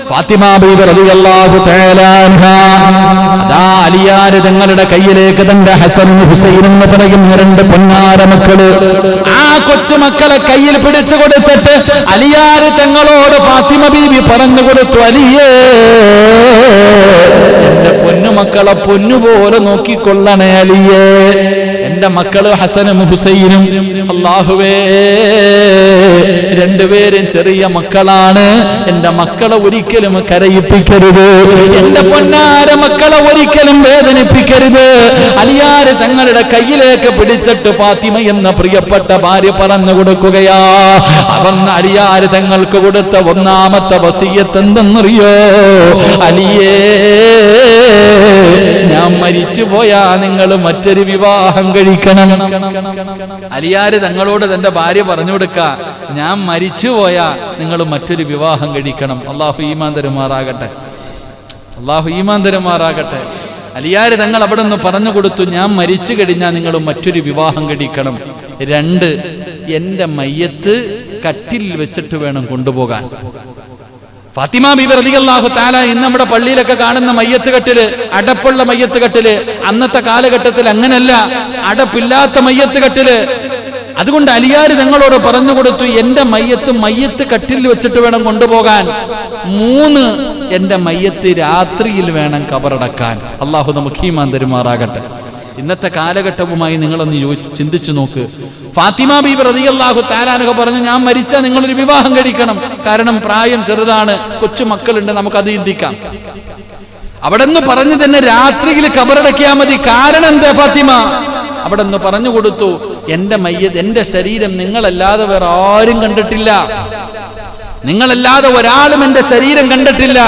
ഫാത്തിമ ബീവി റളിയല്ലാഹു തആല അൻഹ അതാ അലിയാര് തങ്ങളുടെ കയ്യിലേക്ക് തന്റെ ഹസനും ഹുസൈൻ എന്ന് പറയുന്ന രണ്ട് പൊന്നാര മക്കള്, ആ കൊച്ചുമക്കളെ കയ്യിൽ പിടിച്ചു കൊടുത്തിട്ട് അലിയാര് തങ്ങളോട് ഫാത്തിമ ബീവി പറഞ്ഞു കൊടുത്തു, അലിയേ എന്റെ പൊന്നുമക്കളെ പൊന്നുപോലെ നോക്കിക്കൊള്ളണേ അലിയേ. എന്റെ മക്കള് ഹസനും ഹുസൈനും അല്ലാഹുവേ രണ്ടുപേരും ചെറിയ മക്കളാണ്, എന്റെ മക്കളെ ഒരിക്കലും കരയിപ്പിക്കരുത്, എന്റെ പൊന്നാര മക്കളെ ഒരിക്കലും വേദനിപ്പിക്കരുത്. അലിയാര് തങ്ങളുടെ കയ്യിലേക്ക് പിടിച്ചിട്ട് ഫാത്തിമ എന്ന പ്രിയപ്പെട്ട ഭാര്യ പറഞ്ഞു കൊടുക്കുകയാ. അവന്ന് അലിയാര് തങ്ങൾക്ക് കൊടുത്ത ഒന്നാമത്തെ വസിയത്ത് എന്തെന്നറിയോ? അലിയേ ഞാൻ മരിച്ചു പോയാ നിങ്ങൾ മറ്റൊരു വിവാഹം കഴിക്കണം. അലിയാര് തങ്ങളോട് തന്റെ ഭാര്യ പറഞ്ഞു കൊടുക്ക, ഞാൻ മരിച്ചു പോയാ നിങ്ങൾ മറ്റൊരു വിവാഹം കഴിക്കണം. അള്ളാഹു ഈമാൻ തരുമാറാകട്ടെ, അള്ളാഹു ഈമാൻ തരുമാറാകട്ടെ. അലിയാര് തങ്ങൾ അവിടെ നിന്ന് പറഞ്ഞു കൊടുത്തു, ഞാൻ മരിച്ചു കഴിഞ്ഞാൽ നിങ്ങൾ മറ്റൊരു വിവാഹം കഴിക്കണം. 2, എന്റെ മയ്യത്ത് കട്ടിൽ വെച്ചിട്ട് വേണം കൊണ്ടുപോകാൻ. ഫാത്തിമ ബീവി റളിയല്ലാഹു തആല ഇന്ന് നമ്മുടെ പള്ളിയിലൊക്കെ കാണുന്ന മയ്യത്ത് കട്ടില്, അടപ്പുള്ള മയ്യത്ത് കട്ടില്, അന്നത്തെ കാലഘട്ടത്തിൽ അങ്ങനല്ല, അടപ്പില്ലാത്ത മയ്യത്ത് കട്ടില്. അതുകൊണ്ട് അലിയാര് തങ്ങളോട് പറഞ്ഞു കൊടുത്തു, എന്റെ മയ്യത്ത് കട്ടിൽ വെച്ചിട്ട് വേണം കൊണ്ടുപോകാൻ. 3, എന്റെ മയ്യത്ത് രാത്രിയിൽ വേണം കബറടക്കാൻ. അള്ളാഹു നമുക്ക് ഈമാൻ തരുമാറാകട്ടെ. ഇന്നത്തെ കാലഘട്ടവുമായി നിങ്ങളൊന്ന് ചിന്തിച്ചു നോക്ക്. ഫാത്തിമ ബീബി റളിയല്ലാഹു തആല അൻഹ പറഞ്ഞു, ഞാൻ മരിച്ചാൽ നിങ്ങളൊരു വിവാഹം കഴിക്കണം. കാരണം പ്രായം ചെറുതാണ്, കൊച്ചു മക്കളുണ്ട്, നമുക്കത് ചിന്തിക്കാം. അവിടെ നിന്ന് പറഞ്ഞു തന്നെ രാത്രിയിൽ കബറടക്കിയാൽ മതി. കാരണം എന്താ ഫാത്തിമ? അവിടെ നിന്ന് പറഞ്ഞു കൊടുത്തു, എന്റെ ശരീരം നിങ്ങളല്ലാതെ വേറെ ആരും കണ്ടിട്ടില്ല, നിങ്ങളല്ലാതെ ഒരാളും എന്റെ ശരീരം കണ്ടിട്ടില്ല.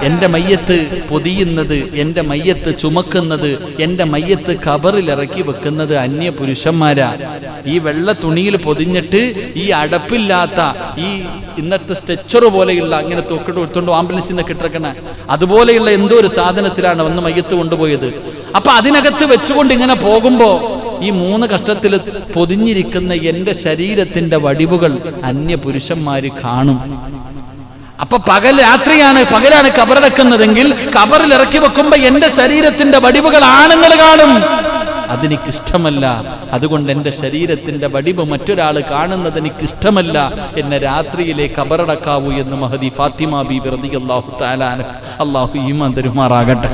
എന്റെ മയ്യത്ത് പൊതിയുന്നത്, എന്റെ മയ്യത്ത് ചുമക്കുന്നത്, എന്റെ മയ്യത്ത് ഖബറിൽ ഇറക്കി വെക്കുന്നത് അന്യ പുരുഷന്മാരാ. ഈ വെള്ള തുണിയിൽ പൊതിഞ്ഞിട്ട് ഈ അടപ്പില്ലാത്ത ഈ ഇന്നത്തെ സ്ട്രെച്ചർ പോലെയുള്ള ഇങ്ങനെ തൊക്കിട്ട് എടുത്തോണ്ട് ആംബുലൻസിൽ നിന്ന് കിട്ടിറക്കണ അതുപോലെയുള്ള എന്തോ ഒരു സാധനത്തിലാണ് വന്ന് മയ്യത്ത് കൊണ്ടുപോയത്. അപ്പൊ അതിനകത്ത് വെച്ചുകൊണ്ട് ഇങ്ങനെ പോകുമ്പോ ഈ 3 കഷ്ടത്തിൽ പൊതിഞ്ഞിരിക്കുന്ന എന്റെ ശരീരത്തിന്റെ വടിവുകൾ അന്യ പുരുഷന്മാര് കാണും. അപ്പൊ പകലാണ് കബറടക്കുന്നതെങ്കിൽ കബറിൽ ഇറക്കി വെക്കുമ്പോ എന്റെ ശരീരത്തിന്റെ വടിവുകൾ ആണുങ്ങൾ കാണും. അതെനിക്കിഷ്ടമല്ല. അതുകൊണ്ട് എന്റെ ശരീരത്തിന്റെ വടിവ് മറ്റൊരാൾ കാണുന്നത് എനിക്കിഷ്ടമല്ല. എന്നെ രാത്രിയിലെ കബറടക്കാവൂ എന്ന് മഹദി ഫാത്തിമ ബീബി റളിയല്ലാഹു തആല അൻഹ. അല്ലാഹു ഈമാൻ തരുമാറാകട്ടെ,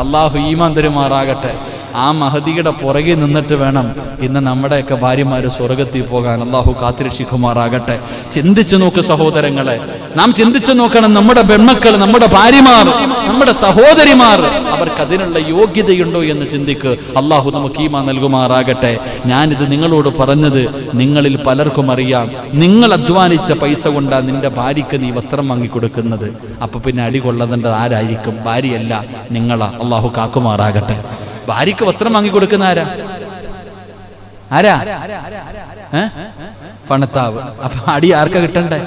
അല്ലാഹു ഈമാൻ തരുമാറാകട്ടെ. ആ മഹദിയുടെ പുറകെ നിന്നിട്ട് വേണം ഇന്ന് നമ്മുടെയൊക്കെ ഭാര്യമാര് സ്വർഗത്തിൽ പോകാൻ. അള്ളാഹു കാത്തിരക്ഷിക്കുമാറാകട്ടെ. ചിന്തിച്ചു നോക്ക് സഹോദരങ്ങളെ, നാം ചിന്തിച്ചു നോക്കണം. നമ്മുടെ പെൺമക്കൾ, നമ്മുടെ ഭാര്യമാർ, നമ്മുടെ സഹോദരിമാർ, അവർക്ക് അതിനുള്ള യോഗ്യതയുണ്ടോ എന്ന് ചിന്തിക്ക്. അള്ളാഹു നമുക്ക് ഈമാൻ നൽകുമാറാകട്ടെ. ഞാനിത് നിങ്ങളോട് പറഞ്ഞത് നിങ്ങളിൽ പലർക്കും അറിയാം. നിങ്ങൾ അധ്വാനിച്ച പൈസ കൊണ്ടാണ് നിന്റെ ഭാര്യയ്ക്ക് നീ വസ്ത്രം വാങ്ങിക്കൊടുക്കുന്നത്. അപ്പൊ പിന്നെ അടി കൊള്ളതേണ്ടത് ആരായിരിക്കും? ഭാര്യയല്ല, നിങ്ങളാ. അള്ളാഹു കാക്കുമാറാകട്ടെ. ഭാര്യക്ക് വസ്ത്രം വാങ്ങിക്കൊടുക്കുന്ന ആരാ? പണത്താവ്. അപ്പൊ അടി ആർക്കാ കിട്ടണ്ടേ?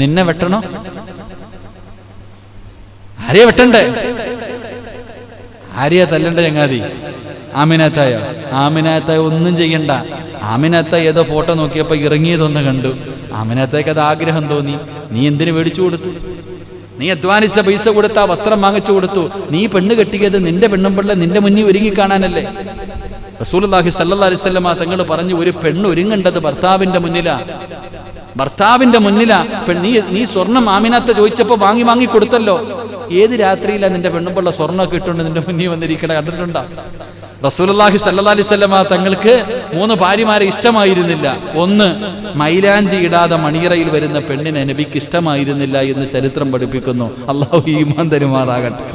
നിന്നെ വെട്ടണോ? ആരെയാ വെട്ടണ്ടേ? ആരെയാ തല്ലണ്ട ചങ്ങാതി? ആമിനാത്തായോ? ആമിനാത്തായ ഒന്നും ചെയ്യണ്ട. ആമിനാത്തായ ഏതോ ഫോട്ടോ നോക്കിയപ്പോ ഇറങ്ങിയതൊന്ന് കണ്ടു. ആമിനാത്തായ്ക്ക് അത് ആഗ്രഹം തോന്നി. നീ എന്തിനു മേടിച്ചു കൊടുത്തു? നീ അധ്വാനിച്ച പൈസ കൊടുത്താ വസ്ത്രം വാങ്ങിച്ചു കൊടുത്തു. നീ പെണ്ണ് കെട്ടിയത് നിന്റെ പെണ്ണുമ്പിള്ള നിന്റെ മുന്നിൽ ഒരുങ്ങി കാണാനല്ലേ? റസൂലുള്ളാഹി സ്വല്ലല്ലാഹി അലൈഹി വസല്ലം തങ്ങൾ പറഞ്ഞു, ഒരു പെണ്ണ് ഒരുങ്ങേണ്ടത് ഭർത്താവിന്റെ മുന്നിലാ, ഭർത്താവിന്റെ മുന്നിലാ. നീ സ്വർണം ആമിനാത്ത ചോദിച്ചപ്പോ വാങ്ങി കൊടുത്തല്ലോ. ഏത് രാത്രിയിലാ നിന്റെ പെണ്ണുമ്പിള്ള സ്വർണ്ണമൊക്കെ ഇട്ടുകൊണ്ട് നിന്റെ മുന്നിൽ വന്നിരിക്കണ കണ്ടിട്ടുണ്ടോ? റസൂലുള്ളാഹി സ്വല്ലല്ലാഹി അലൈഹി വസല്ലം തങ്ങൾക്ക് 3 ഭാര്യമാരെ ഇഷ്ടമായിരുന്നില്ല. 1, മൈലാഞ്ചി ഇടാതെ മണിയറയിൽ വരുന്ന പെണ്ണിനെ നബിക്ക് ഇഷ്ടമായിരുന്നില്ല എന്ന് ചരിത്രം പഠിപ്പിക്കുന്നു. അല്ലാഹു ഈമാൻ തരുമാറാകട്ടെ.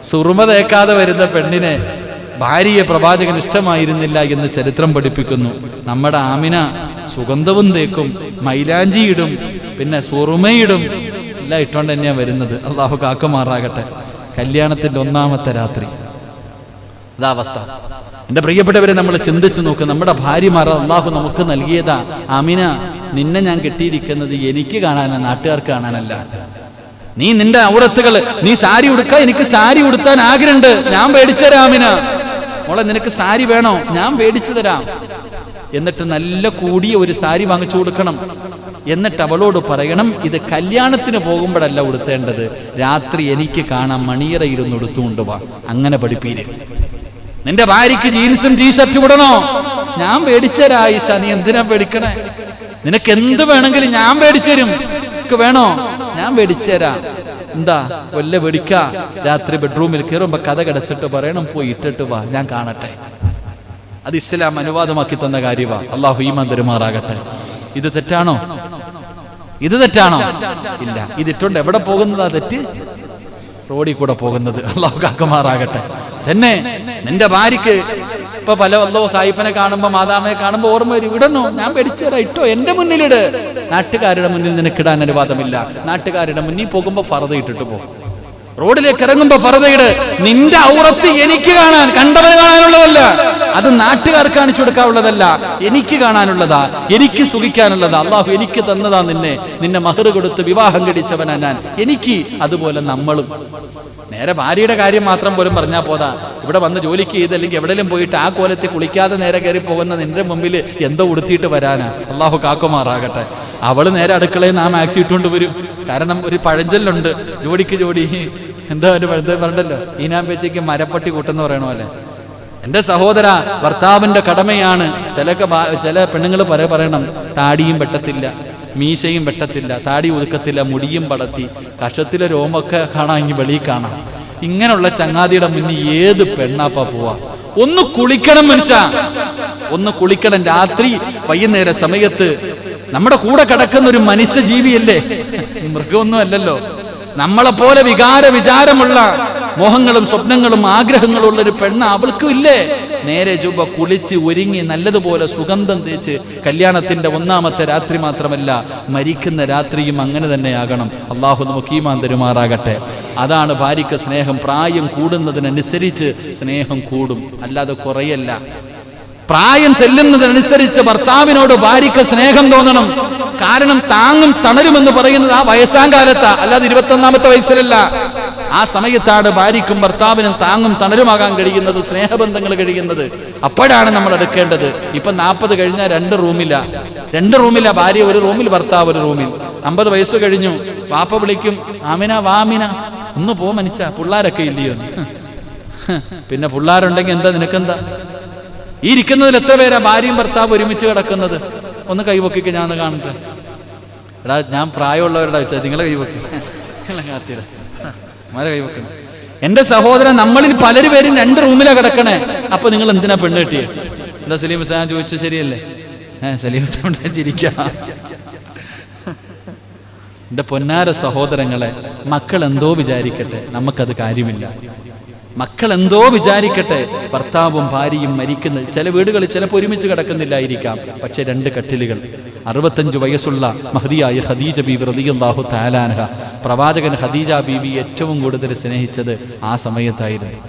സുറുമ തേക്കാതെ വരുന്ന പെണ്ണിനെ ഭാര്യയെ പ്രവാചകൻ ഇഷ്ടമായിരുന്നില്ല എന്ന് ചരിത്രം പഠിപ്പിക്കുന്നു. നമ്മുടെ ആമിന സുഗന്ധവും തേക്കും, മൈലാഞ്ചി ഇടും, പിന്നെ സുറുമയിടും, എല്ലാം ഇട്ടുകൊണ്ട് തന്നെയാണ് വരുന്നത്. അല്ലാഹു കാക്കുമാറാകട്ടെ. കല്യാണത്തിന്റെ 1ാമത്തെ രാത്രി അതാവസ്ഥ. എന്റെ പ്രിയപ്പെട്ടവരെ, നമ്മൾ ചിന്തിച്ചു നോക്ക്. നമ്മുടെ ഭാര്യമാർ അള്ളാഹു നമുക്ക് നൽകിയതാ. ആമിന, നിന്നെ ഞാൻ കെട്ടിയിരിക്കുന്നത് എനിക്ക് കാണാനാ, നാട്ടുകാർക്ക് കാണാനല്ല. നീ നിന്റെ ഔറത്തുകൾ, നീ സാരി ഉടുക്ക, എനിക്ക് സാരി ഉടുത്താൻ ആഗ്രഹമുണ്ട്, ഞാൻ മേടിച്ചു തരാം. ആമിന മോളെ, നിനക്ക് സാരി വേണോ? ഞാൻ മേടിച്ചു തരാം. എന്നിട്ട് നല്ല കൂടിയ ഒരു സാരി വാങ്ങിച്ചു കൊടുക്കണം. എന്നിട്ട് അവളോട് പറയണം, ഇത് കല്യാണത്തിന് പോകുമ്പോഴല്ല ഉടുത്തേണ്ടത്, രാത്രി എനിക്ക് കാണാൻ മണിയറയിരുന്ന് ഉടുത്തുകൊണ്ടുപോവാ. അങ്ങനെ പഠിപ്പീര്. നിന്റെ ഭാര്യയ്ക്ക് ജീൻസും ടീഷർട്ടും ഇടണോ? ഞാൻ മേടിച്ചരാ ആയിഷ, നീ എന്തിനാ പേടിക്കണേ? നിനക്ക് എന്ത് വേണമെങ്കിലും ഞാൻ മേടിച്ചു തരും. വേണോ? ഞാൻ മേടിച്ചരാ. എന്താ വല്ല വെടിക്ക? രാത്രി ബെഡ്റൂമിൽ കയറുമ്പോ കഥ കിടച്ചിട്ട് പറയണം, പോയി ഇട്ടിട്ട് വാ, ഞാൻ കാണട്ടെ. അത് ഇസ്ലാം അനുവാദമാക്കി തന്ന കാര്യവാ. അള്ളാഹു ഈമാൻ തരുമാറാകട്ടെ. ഇത് തെറ്റാണോ? ഇത് തെറ്റാണോ? ഇല്ല. ഇതിട്ടുണ്ട് എവിടെ പോകുന്നതാ തെറ്റ്? റോഡിൽ കൂടെ പോകുന്നത്. അള്ളാഹു കാക്കുമാറാകട്ടെ. തന്നെ നിന്റെ ഭാര്യക്ക് ഇപ്പൊ പല വല്ലോ സായിപ്പനെ കാണുമ്പോ മാതാമയെ കാണുമ്പോ ഓർമ്മ വരും, ഇടണോ? ഞാൻ പേടിച്ചേരാ, ഇട്ടോ, എന്റെ മുന്നിലിട്. നാട്ടുകാരുടെ മുന്നിൽ നിനക്കിടാൻ അനുവാദമില്ല. നാട്ടുകാരുടെ മുന്നിൽ പോകുമ്പോ ഫർദ ഇട്ടിട്ട് പോകും. റോഡിലേക്ക് ഇറങ്ങുമ്പോ ഫർദയിട്. നിന്റെ ഔറത്ത് എനിക്ക് കാണാൻ, കണ്ടവന് കാണാനുള്ളതല്ല. അത് നാട്ടുകാർക്ക് കാണിച്ചു കൊടുക്കാനുള്ളതല്ല, എനിക്ക് കാണാനുള്ളതാ, എനിക്ക് സുഖിക്കാനുള്ളതാ. അള്ളാഹു എനിക്ക് തന്നതാ നിന്നെ മഹർ കൊടുത്ത് വിവാഹം കഴിച്ചവനാ ഞാൻ. എനിക്ക് അതുപോലെ നമ്മളും. നേരെ ഭാര്യയുടെ കാര്യം മാത്രം പോലും പറഞ്ഞാൽ പോതാ. ഇവിടെ വന്ന് ജോലിക്ക് ചെയ്ത് അല്ലെങ്കിൽ എവിടെയും പോയിട്ട് ആ കോലത്തിൽ കുളിക്കാതെ നേരെ കയറി പോകുന്ന നിന്റെ മുമ്പിൽ എന്തോ ഉടുത്തിയിട്ട് വരാനാ. അള്ളാഹു കാക്കുമാറാകട്ടെ. അവള് നേരെ അടുക്കളയിൽ നാം മാക്സി ഇട്ടുകൊണ്ട് വരും. കാരണം ഒരു പഴഞ്ചൊല്ലുണ്ട്, ജോഡിക്ക് ജോഡി എന്താ ഒരു പറഞ്ഞല്ലോ, ഈനാം പേച്ചയ്ക്ക് മരപ്പട്ടി കൂട്ടെന്ന് പറയണ പോലെ. എന്റെ സഹോദര, ഭർത്താവിന്റെ കടമയാണ്. ചില പെണ്ണുങ്ങൾ പറയണം, താടിയും വെട്ടത്തില്ല, മീശയും വെട്ടത്തില്ല, താടി ഒതുക്കത്തില്ല, മുടിയും പടത്തി, കഷത്തിലെ രോമൊക്കെ കാണാം, ഇനി വെളിയിൽ കാണാം. ഇങ്ങനെയുള്ള ചങ്ങാതിയുടെ മുന്നിൽ ഏത് പെണ്ണാപ്പാ പോവാ? ഒന്ന് കുളിക്കണം മനുഷ്യ, ഒന്ന് കുളിക്കണം. രാത്രി വൈകുന്നേര സമയത്ത് നമ്മുടെ കൂടെ കിടക്കുന്ന ഒരു മനുഷ്യ ജീവിയല്ലേ, മൃഗമൊന്നും അല്ലല്ലോ. നമ്മളെപ്പോലെ വിചാരമുള്ള മോഹങ്ങളും സ്വപ്നങ്ങളും ആഗ്രഹങ്ങളും ഉള്ള ഒരു പെണ്ണ് അവൾക്കും ഇല്ലേ? നേരെ ജുബ കുളിച്ച് ഒരുങ്ങി നല്ലതുപോലെ സുഗന്ധം തേച്ച് കല്യാണത്തിന്റെ ഒന്നാമത്തെ രാത്രി മാത്രമല്ല, മരിക്കുന്ന രാത്രിയും അങ്ങനെ തന്നെയാകണം. അള്ളാഹു നമുക്ക് ഈമാൻ തരുമാറാകട്ടെ. അതാണ് ഭാര്യയ്ക്ക് സ്നേഹം. പ്രായം കൂടുന്നതിനനുസരിച്ച് സ്നേഹം കൂടും, അല്ലാതെ കുറയല്ല. പ്രായം ചെല്ലുന്നതിനനുസരിച്ച് ഭർത്താവിനോട് ഭാര്യയ്ക്ക് സ്നേഹം തോന്നണം. കാരണം താങ്ങും തണലുമെന്ന് പറയുന്നത് ആ വയസ്സാം കാലത്താ, അല്ലാതെ 21ാമത്തെ വയസ്സിലല്ല. ആ സമയത്താണ് ഭാര്യയ്ക്കും ഭർത്താവിനും താങ്ങും തണലുമാകാൻ കഴിയുന്നത്, സ്നേഹബന്ധങ്ങൾ കഴിയുന്നത്. അപ്പോഴാണ് നമ്മൾ എടുക്കേണ്ടത്. ഇപ്പൊ 40 കഴിഞ്ഞാൽ 2 റൂമില ഭാര്യ ഒരു റൂമിൽ, ഭർത്താവ് ഒരു റൂമിൽ. 50 വയസ്സ് കഴിഞ്ഞു, വാപ്പ വിളിക്കും, ആമിന വാമിന, ഒന്ന് പോ മനുഷ്യ, പിള്ളാരൊക്കെ ഇല്ലയോ? പിന്നെ പിള്ളാരുണ്ടെങ്കിൽ എന്താ നിനക്കെന്താ? ഈ ഇരിക്കുന്നതിൽ എത്ര പേരാ ഭാര്യയും ഭർത്താവ് ഒരുമിച്ച് കിടക്കുന്നത്? ഒന്ന് കൈവക്കിക്ക്, ഞാൻ ഒന്ന് കാണട്ടെ. എടാ, ഞാൻ പ്രായമുള്ളവരുടെ വെച്ചാൽ നിങ്ങളെ കൈവക്കി, കൈവക്കണം. എന്റെ സഹോദരൻ, നമ്മളിൽ പലര് പേരും 2 റൂമിലാണ് കിടക്കണേ. അപ്പൊ നിങ്ങൾ എന്തിനാ പെണ്ണ് കിട്ടിയേ? എന്താ സലീം ഹുസൈൻ ചോദിച്ചു? ശരിയല്ലേ? സലീം ഹുസൈൻ ചിരിക്കാം. എന്റെ പൊന്നാര സഹോദരങ്ങളെ, മക്കൾ എന്തോ വിചാരിക്കട്ടെ, നമുക്കത് കാര്യമില്ല. മക്കൾ എന്തോ വിചാരിക്കട്ടെ. ഭർത്താവും ഭാര്യയും മരിക്കുന്നത് ചില വീടുകളിൽ ചിലപ്പോൾ ഒരുമിച്ച് കിടക്കുന്നില്ലായിരിക്കാം, പക്ഷെ 2 കട്ടിലുകൾ. 65 വയസ്സുള്ള മഹദിയായ ഖദീജ ബീബി റളിയല്ലാഹു തആല അൻഹ, പ്രവാചകൻ ഖദീജ ബീബി ഏറ്റവും കൂടുതൽ സ്നേഹിച്ചത് ആ സമയത്തായിരുന്നു.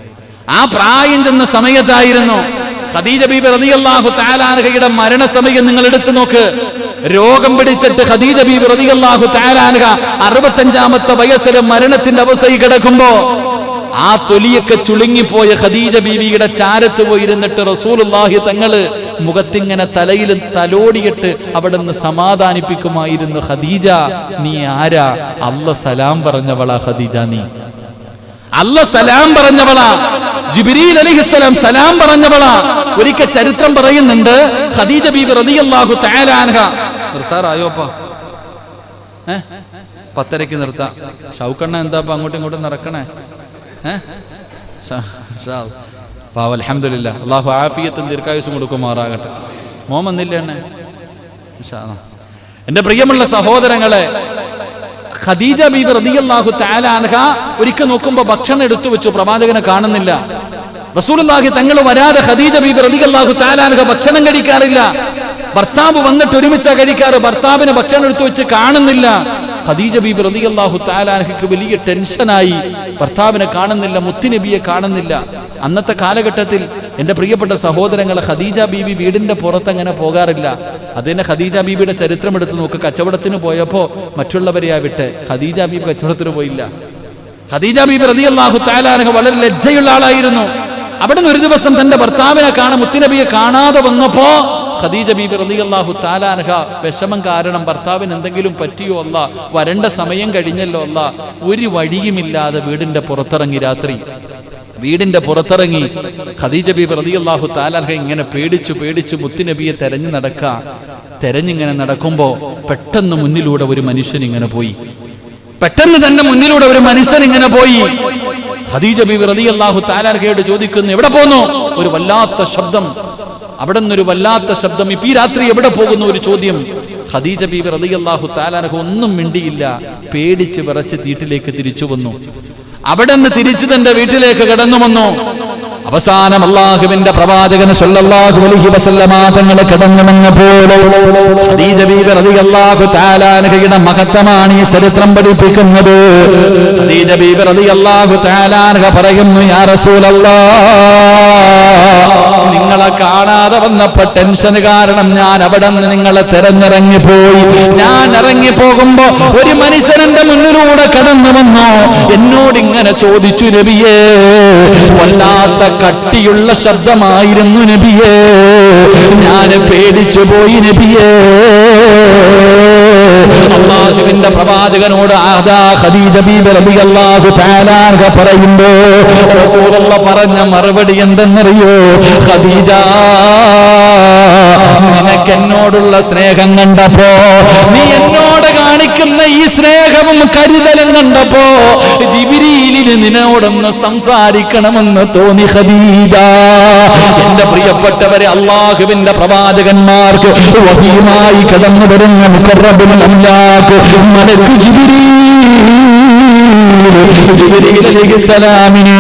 ആ പ്രായം ചെന്ന സമയത്തായിരുന്നു. ഖദീജ ബീബി റളിയല്ലാഹു തആല അൻഹയുടെ മരണസമയം നിങ്ങൾ എടുത്തു നോക്ക്. രോഗം പിടിച്ചിട്ട് ഖദീജ ബീബി റളിയല്ലാഹു തആല അൻഹ 65ാമത്തെ വയസ്സിൽ മരണത്തിന്റെ അവസ്ഥയിൽ കിടക്കുമ്പോ ആ തൊലിയൊക്കെ ചുളുങ്ങിപ്പോയ ഖദീജ ബീവിയുടെ ചാരത്ത് പോയിരുന്നിട്ട് റസൂലുള്ളാഹി തങ്ങള് മുഖത്തിങ്ങനെ തലയിൽ തലോടിയിട്ട് അവിടെ നിന്ന് സമാധാനിപ്പിക്കുമായിരുന്നു. ഖദീജ, നീ ആരാ? അല്ല സലാം പറഞ്ഞവളാ ഖദീജ, നീ അല്ല സലാം പറഞ്ഞവളാ. ജിബ്രീൽ അലൈഹിസ്സലാം സലാം പറഞ്ഞവളാ. ഒരിക്കൽ ചരിത്രം പറയുന്നുണ്ട്, ഖദീജ ബീവി റളിയല്ലാഹു തആല അൻഹ, നിർത്താറായോപ്പാ? 10:30 നിർത്താം. ഷൗക്കണ്ണ എന്താ അങ്ങോട്ടും ഇങ്ങോട്ടും നടക്കണേ? അൽഹംദുലില്ലാ, അല്ലാഹു ആഫിയത്തും ദീർഘായുസ്സും കൊടുക്കുമാറാകട്ടെ. മോൻ വന്നില്ല എന്നെ? എന്റെ പ്രിയമുള്ള സഹോദരങ്ങളെ, ഖദീജ ബീബി റളിയല്ലാഹു തആല അൻഹ ഒരിക്കൽ നോക്കുമ്പോ ഭക്ഷണം എടുത്തു വെച്ചു, പ്രവാചകനെ കാണുന്നില്ല. റസൂലുള്ളാഹി തങ്ങൾ വരാതെ ഖദീജ ബീബി റളിയല്ലാഹു തആല അൻഹ ഭക്ഷണം കഴിക്കാറില്ല. ഭർത്താവ് വന്നിട്ട് ഒരുമിച്ചാ കഴിക്കാറ്. ഭർത്താവിന് ഭക്ഷണം എടുത്തു വെച്ച് കാണുന്നില്ല. ഖദീജ ബീബി റളിയല്ലാഹു തആല അൻഹയ്ക്ക് വലിയ ടെൻഷനായി. ഭർത്താവിനെ കാണുന്നില്ല, മുത്തുനബിയെ കാണുന്നില്ല. അന്നത്തെ കാലഘട്ടത്തിൽ എൻ്റെ പ്രിയപ്പെട്ട സഹോദരങ്ങളെ, ഖദീജ ബീബി വീടിന്റെ പുറത്ത് അങ്ങനെ പോകാറില്ല. അതിനെ ഖദീജ ബീബിയുടെ ചരിത്രം എടുത്ത് നോക്ക്. കച്ചവടത്തിന് പോയപ്പോ മറ്റുള്ളവരെയാ വിട്ട്, ഖദീജ ബീബി കച്ചവടത്തിന് പോയില്ല. ഖദീജ ബീബി റളിയല്ലാഹു തആല അൻഹ വളരെ ലജ്ജയുള്ള ആളായിരുന്നു. അവിടെ നിന്ന് ഒരു ദിവസം തന്റെ ഭർത്താവിനെ കാണാൻ മുത്തുനബിയെ കാണാതെ വന്നപ്പോ ഖദീജ ബീബി റളിയല്ലാഹു തആല അൻഹ വിഷമം കാരണം ഭർത്താവിന് എന്തെങ്കിലും പറ്റിയോ അല്ല, വരണ്ട സമയം കഴിഞ്ഞല്ലോ അല്ല, ഒരു വഴിയുമില്ലാതെ വീടിന്റെ പുറത്തിറങ്ങി രാത്രി വീടിന്റെ പുറത്തിറങ്ങി ഖദീജ ബീബി റളിയല്ലാഹു തആല അൻഹ ഇങ്ങനെ പേടിച്ചു മുത്തുനബിയെ തെരഞ്ഞിങ്ങനെ നടക്കുമ്പോ പെട്ടെന്ന് മുന്നിലൂടെ ഒരു മനുഷ്യൻ ഇങ്ങനെ പോയി. പെട്ടെന്ന് തന്നെ മുന്നിലൂടെ ഒരു മനുഷ്യൻ ഇങ്ങനെ പോയി. ഖദീജ ബീബി റളിയല്ലാഹു തആല അൻഹയോട് ചോദിക്കുന്നു, എവിടെ പോകുന്നു? ഒരു വല്ലാത്ത ശബ്ദം, അവിടെ നിന്നൊരു വല്ലാത്ത ശബ്ദം. ഇപ്പൊ ഈ രാത്രി എവിടെ പോകുന്നു? ഒരു ചോദ്യം. ഖദീജ ബീബി റളിയല്ലാഹു തആല അൻഹ ഒന്നും മിണ്ടിയില്ല. പേടിച്ച് വിറച്ച് വീട്ടിലേക്ക് തിരിച്ചു വന്നു. അവിടെ നിന്ന് തിരിച്ചു തന്റെ വീട്ടിലേക്ക് കടന്നു വന്നു. അവസാനം അല്ലാഹുവിന്റെ പ്രവാചകൻ സല്ലല്ലാഹു അലൈഹി വസല്ലമ തങ്ങൾ കടന്നു വന്നപ്പോൾ ഖദീജ ബീബി റളിയല്ലാഹു തആല അൻഹയുടെ മഹത്വമാണ് ഈ ചരിത്രം പഠിപ്പിക്കുന്നത്. ഖദീജ ബീബി റളിയല്ലാഹു തആല അൻഹ പറയുന്നു, യാ റസൂലല്ലാഹ്, നിങ്ങളെ കാണാതെ വന്നപ്പോ ടെൻഷൻ കാരണം ഞാൻ അവിടെ നിന്ന് നിങ്ങളെ തെരഞ്ഞിറങ്ങിപ്പോയി. ഞാൻ ഇറങ്ങിപ്പോകുമ്പോ ഒരു മനുഷ്യൻ എന്റെ മുന്നിലൂടെ കടന്നു വന്നു. എന്നോട് ഇങ്ങനെ ചോദിച്ചു, നബിയേ, വല്ലാത്ത കട്ടിയുള്ള ശബ്ദമായിരുന്നു നബിയേ, ഞാൻ പേടിച്ചു പോയി നബിയേ. അല്ലാഹുവിന്റെ പ്രവാചകനോട് ആദാ ഖദീജ ബീബി റളിയല്ലാഹു തആല അൻഹ പറയുമ്പോ റസൂലുള്ളാഹി പറഞ്ഞ മറുപടി എന്തെന്നറിയോ? ഖദീജ, നിനക്ക് എന്നോടുള്ള സ്നേഹം കണ്ടപ്പോ, നീ എന്നോട് കാണിക്കുന്ന ഈ സ്നേഹവും കരുതലും കണ്ടപ്പോ ജിബ്രീലിന് നിന്നോടൊന്ന് സംസാരിക്കണമെന്ന് തോന്നി ഖദീജ. എന്റെ പ്രിയപ്പെട്ടവരെ, അല്ലാഹുവിന്റെ പ്രവാചകന്മാർക്ക് വഹീമായി കടന്നു വരുന്ന മുഖറബുൽ അംലാഖ് മലക്ക് ജിബ്രീൽ അലൈഹിസ്സലാമിന്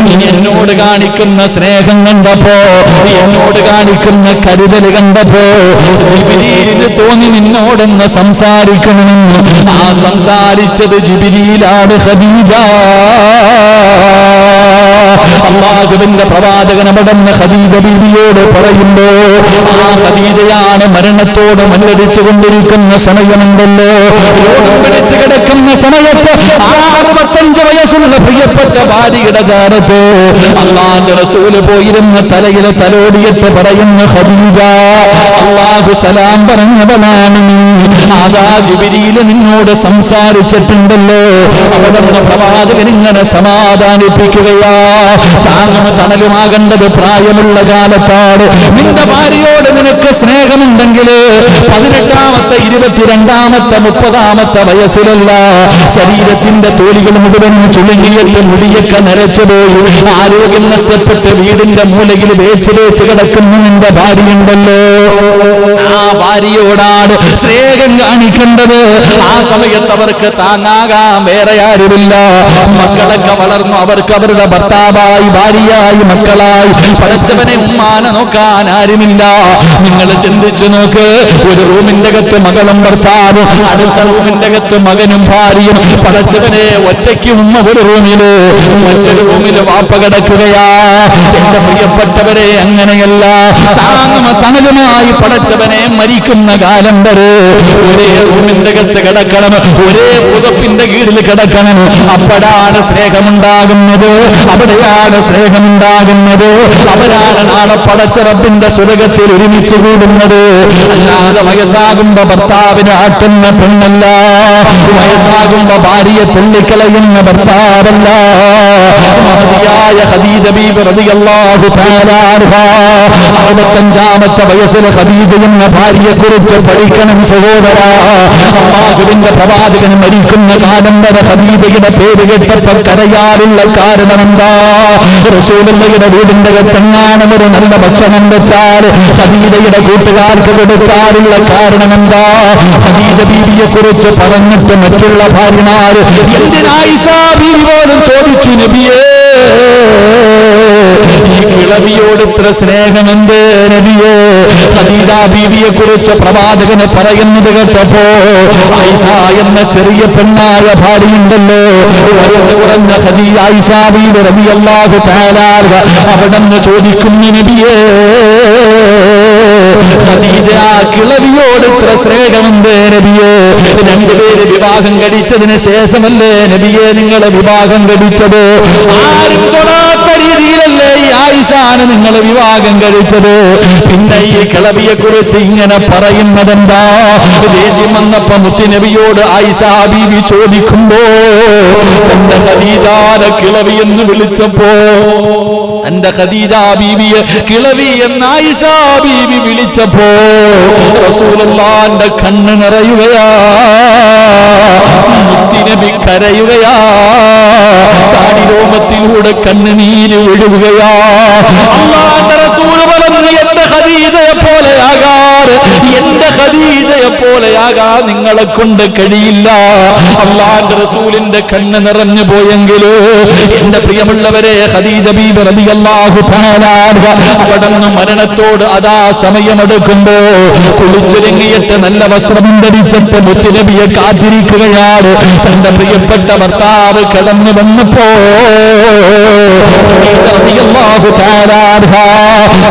നീ എന്നോട് കാണിക്കുന്ന സ്നേഹം കണ്ടപ്പോ, എന്നോട് കാണിക്കുന്ന കരുതൽ കണ്ടപ്പോ ജിബ്രീലിന് തോന്നി നിന്നോടൊന്ന് സംസാരിക്കണമെന്ന്. ആ സംസാരിച്ചത് ജിബ്രീലാണ് ഖദീജ. അല്ലാഹുവിന്റെ പ്രവാചകൻ അവിടുന്ന് ഖദീജ ബീവിയോട് പറയുമ്പോ, ആ ഖദീജയാണ് മരണത്തോട് മല്ലടിച്ചു കൊണ്ടിരിക്കുന്ന സമയമുണ്ടല്ലോ, രോഗം പിടിച്ചു കിടക്കുന്ന സമയത്ത് 65 വയസ്സുള്ള പ്രിയപ്പെട്ട ഭാര്യയുടെ ചാരത്ത് അല്ലാഹുവിന്റെ റസൂല് പോയിരുന്ന തലയിലെ തലോടിയിട്ട് പറയുന്ന ഖദീജ, അല്ലാഹു സലാം പറഞ്ഞവനാണ് നീ. ആദാ ജിബ്രീൽ നിന്നോട് സംസാരിച്ചിട്ടുണ്ടല്ലോ. അവിടുന്ന് പ്രവാചകൻ ഇങ്ങനെ സമാധാനിപ്പിക്കുകയാ. താങ്ങും തണലുമാകേണ്ടത് പ്രായമുള്ള കാലത്താണ്. നിന്റെ ഭാര്യയോട് നിനക്ക് സ്നേഹമുണ്ടെങ്കിൽ 18ാമത്തെ 22ാമത്തെ 30ാമത്തെ വയസ്സിലല്ല, ശരീരത്തിന്റെ തോലികൾ മുഴുവൻ ചുളുങ്ങിയിട്ട് മുടിയൊക്കെ നരച്ചുപോയി ആരോഗ്യം നഷ്ടപ്പെട്ട് വീടിന്റെ മൂലയിൽ വേച്ച് കിടക്കുന്ന നിന്റെ ഭാര്യയുണ്ടല്ലോ, ആ ഭാര്യയോടാണ് സ്നേഹം കാണിക്കേണ്ടത്. ആ സമയത്ത് അവർക്ക് താങ്ങാകാൻ വേറെ ആരുമില്ല. മക്കളൊക്കെ വളർന്നു, അവർക്ക് അവരുടെ ഭർത്താവായി, ഭാര്യയായി, മക്കളായി. പടച്ചവനെ ഉമ്മാനെ നോക്കാൻ ആരുമില്ല. നിങ്ങൾ ചിന്തിച്ചു നോക്ക്, ഒരു റൂമിന്റെ അകത്ത് മകളും ഭർത്താവും, അടുത്ത റൂമിന്റെ അകത്ത് മകനും ഭാര്യയും. പടച്ചവനെ ഒറ്റയ്ക്ക് ഉമ്മ ഒരു റൂമില്, മറ്റൊരു റൂമില് വാപ്പ കിടക്കുകയാ. എന്റെ പ്രിയപ്പെട്ടവരെ, അങ്ങനെയല്ല. താങ്ങും തണലുമായി പടച്ചവനെ മരിക്കുന്ന കാലം വരെ ഒരേ റൂമിന്റെ അകത്ത് കിടക്കണം, ഒരേ പുതപ്പിന്റെ കീഴിൽ കിടക്കണം. അപ്പോഴാണ് സ്നേഹമുണ്ടാകുന്നത്, അവിടെയാണ് സ്നേഹമുണ്ടാകുന്നത്. അവരാണ് നാളെ പടച്ച റബ്ബിന്റെ സ്വർഗ്ഗത്തിൽ ഒരുമിച്ച് കൂടുന്നത്. അല്ലാതെ വയസ്സാകുമ്പോ ഭർത്താവിനെ ആട്ടുന്ന പെണ്ണല്ല, വയസ്സാകുമ്പോ ഭാര്യയെ തള്ളിക്കളയുന്ന ഭർത്താവല്ല. മഹതിയായ ഖദീജ ബീബി റളിയല്ലാഹു തആല അൻഹ 65ാമത്തെ വയസ്സിൽ ഖദീജ എന്ന ഭാര്യയെ കുറിച്ച് പഠിക്കണം സഹോദരാ. അല്ലാഹുവിന്റെ പ്രവാചകൻ മരിക്കുന്ന കാലം വരെ ഖദീജയുടെ പേര് കേട്ടപ്പോൾ കരയാനുള്ള കാരണം എന്താ? റസൂലുള്ളാഹിയുടെ വീടിന്റെ അകത്തെങ്ങാനും ഒരു നല്ല ഭക്ഷണം വെച്ചാൽ ഖദീജയുടെ കൂട്ടുകാർക്ക് കൊടുക്കാനുള്ള കാരണം എന്താ? ഖദീജ ബീവിയെ കുറിച്ച് പറഞ്ഞിട്ട് മറ്റുള്ള ഭാര്യമാര് എന്തിനാ ആയിഷ ബീവി പോലും ചോദിച്ചു, നബിയേ, ഈ കിളവിയോട് ഇത്ര സ്നേഹമെന്ത് നബിയേ? ഖദീജ ബീവിയെ കുറിച്ച് പ്രവാചകന് പറയുന്നത് കേട്ടപ്പോ ആയിഷ എന്ന ചെറിയ പെണ്ണായ ഭാര്യയുണ്ടല്ലോ, വയസ്സ് കുറഞ്ഞ ഖദീജ ആയിഷ ബീവി റളിയല്ലാഹു തആല അവിടെന്ന് ചോദിക്കുന്നു, നബിയേ, ഖദീജ കിളവിയോട് ഇത്ര സ്നേഹമെന്ത് നബിയേ? രണ്ടുപേര് വിവാഹം കഴിച്ചതിന് ശേഷമല്ലേ നബിയെ നിങ്ങളെ വിവാഹം കഴിച്ചത്? ആരും തൊടാത്ത രീതിയിലല്ലേ ഈ ആയിഷാണ് നിങ്ങൾ വിവാഹം കഴിച്ചത്. പിന്നെ ഈ കിളവിയെ കുറിച്ച് ഇങ്ങനെ പറയുന്നതെന്താ? ദേഷ്യം വന്നപ്പോ മുത്തുനബിയോട് ആയിഷ ബീവി ചോദിക്കുമ്പോ തന്റെ ഖദീജാനെ കിളവി എന്ന് വിളിച്ചപ്പോ, തന്റെ ഖദീജ ബീവിയെ കിളവി എന്ന് ആയിഷ ബീവി വിളിച്ചപ്പോ റസൂലുള്ളാഹിന്റെ കണ്ണ് നിറയുകയാ, മുത്തുനബി കരയുകയാ, താടിരോമത്തിലൂടെ കണ്ണുനീര് ഒഴുകുകയാ. അല്ലാഹുവിന്റെ റസൂൽ പറഞ്ഞു, എന്റെ ഖദീജയെ പോലെയാകാറ്, എന്റെ ഖദീജയെ പോലെയാകാൻ നിങ്ങളെ കൊണ്ട് കഴിയില്ല. അല്ലാഹുവിന്റെ റസൂലിന്റെ കണ്ണ് നിറഞ്ഞു പോയെങ്കിലോ എന്റെ പ്രിയമുള്ളവരെ, ഖദീജ ബീബി റളിയല്ലാഹു തആല അവിടുന്ന് മരണത്തോട് അതാ സമയമെടുക്കുമ്പോ കുളിച്ചൊരുങ്ങിയിട്ട് നല്ല വസ്ത്രം ധരിച്ചിട്ട് മുത്തുനബിയെ കാത്തിരിക്കുകയാണ്. തന്റെ പ്രിയപ്പെട്ട ഭർത്താവ് കടന്നു വന്നപ്പോ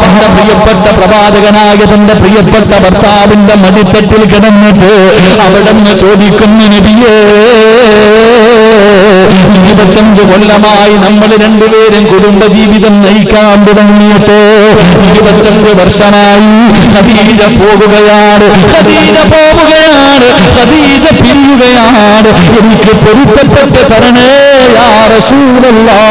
തന്റെ പ്രിയപ്പെട്ട പ്രവാചകനായ തന്റെ പ്രിയപ്പെട്ട ഭർത്താവിന്റെ മടിത്തട്ടിൽ കിടന്നിട്ട് അവിടുന്ന് ചോദിക്കുന്നു, നബിയേ, 25 കൊല്ലമായി നമ്മൾ രണ്ടുപേരും കുടുംബജീവിതം നയിക്കാൻ തുടങ്ങിയിട്ട് 25 വർഷമായി ഖദീജ പോകുകയാണ്, ഖദീജ പോവുകയാണ്, ഖദീജ പിരിയുകയാണ്. എനിക്ക് പൊരുത്തപ്പെട്ട് തരണേ യാ റസൂലല്ലാഹ്.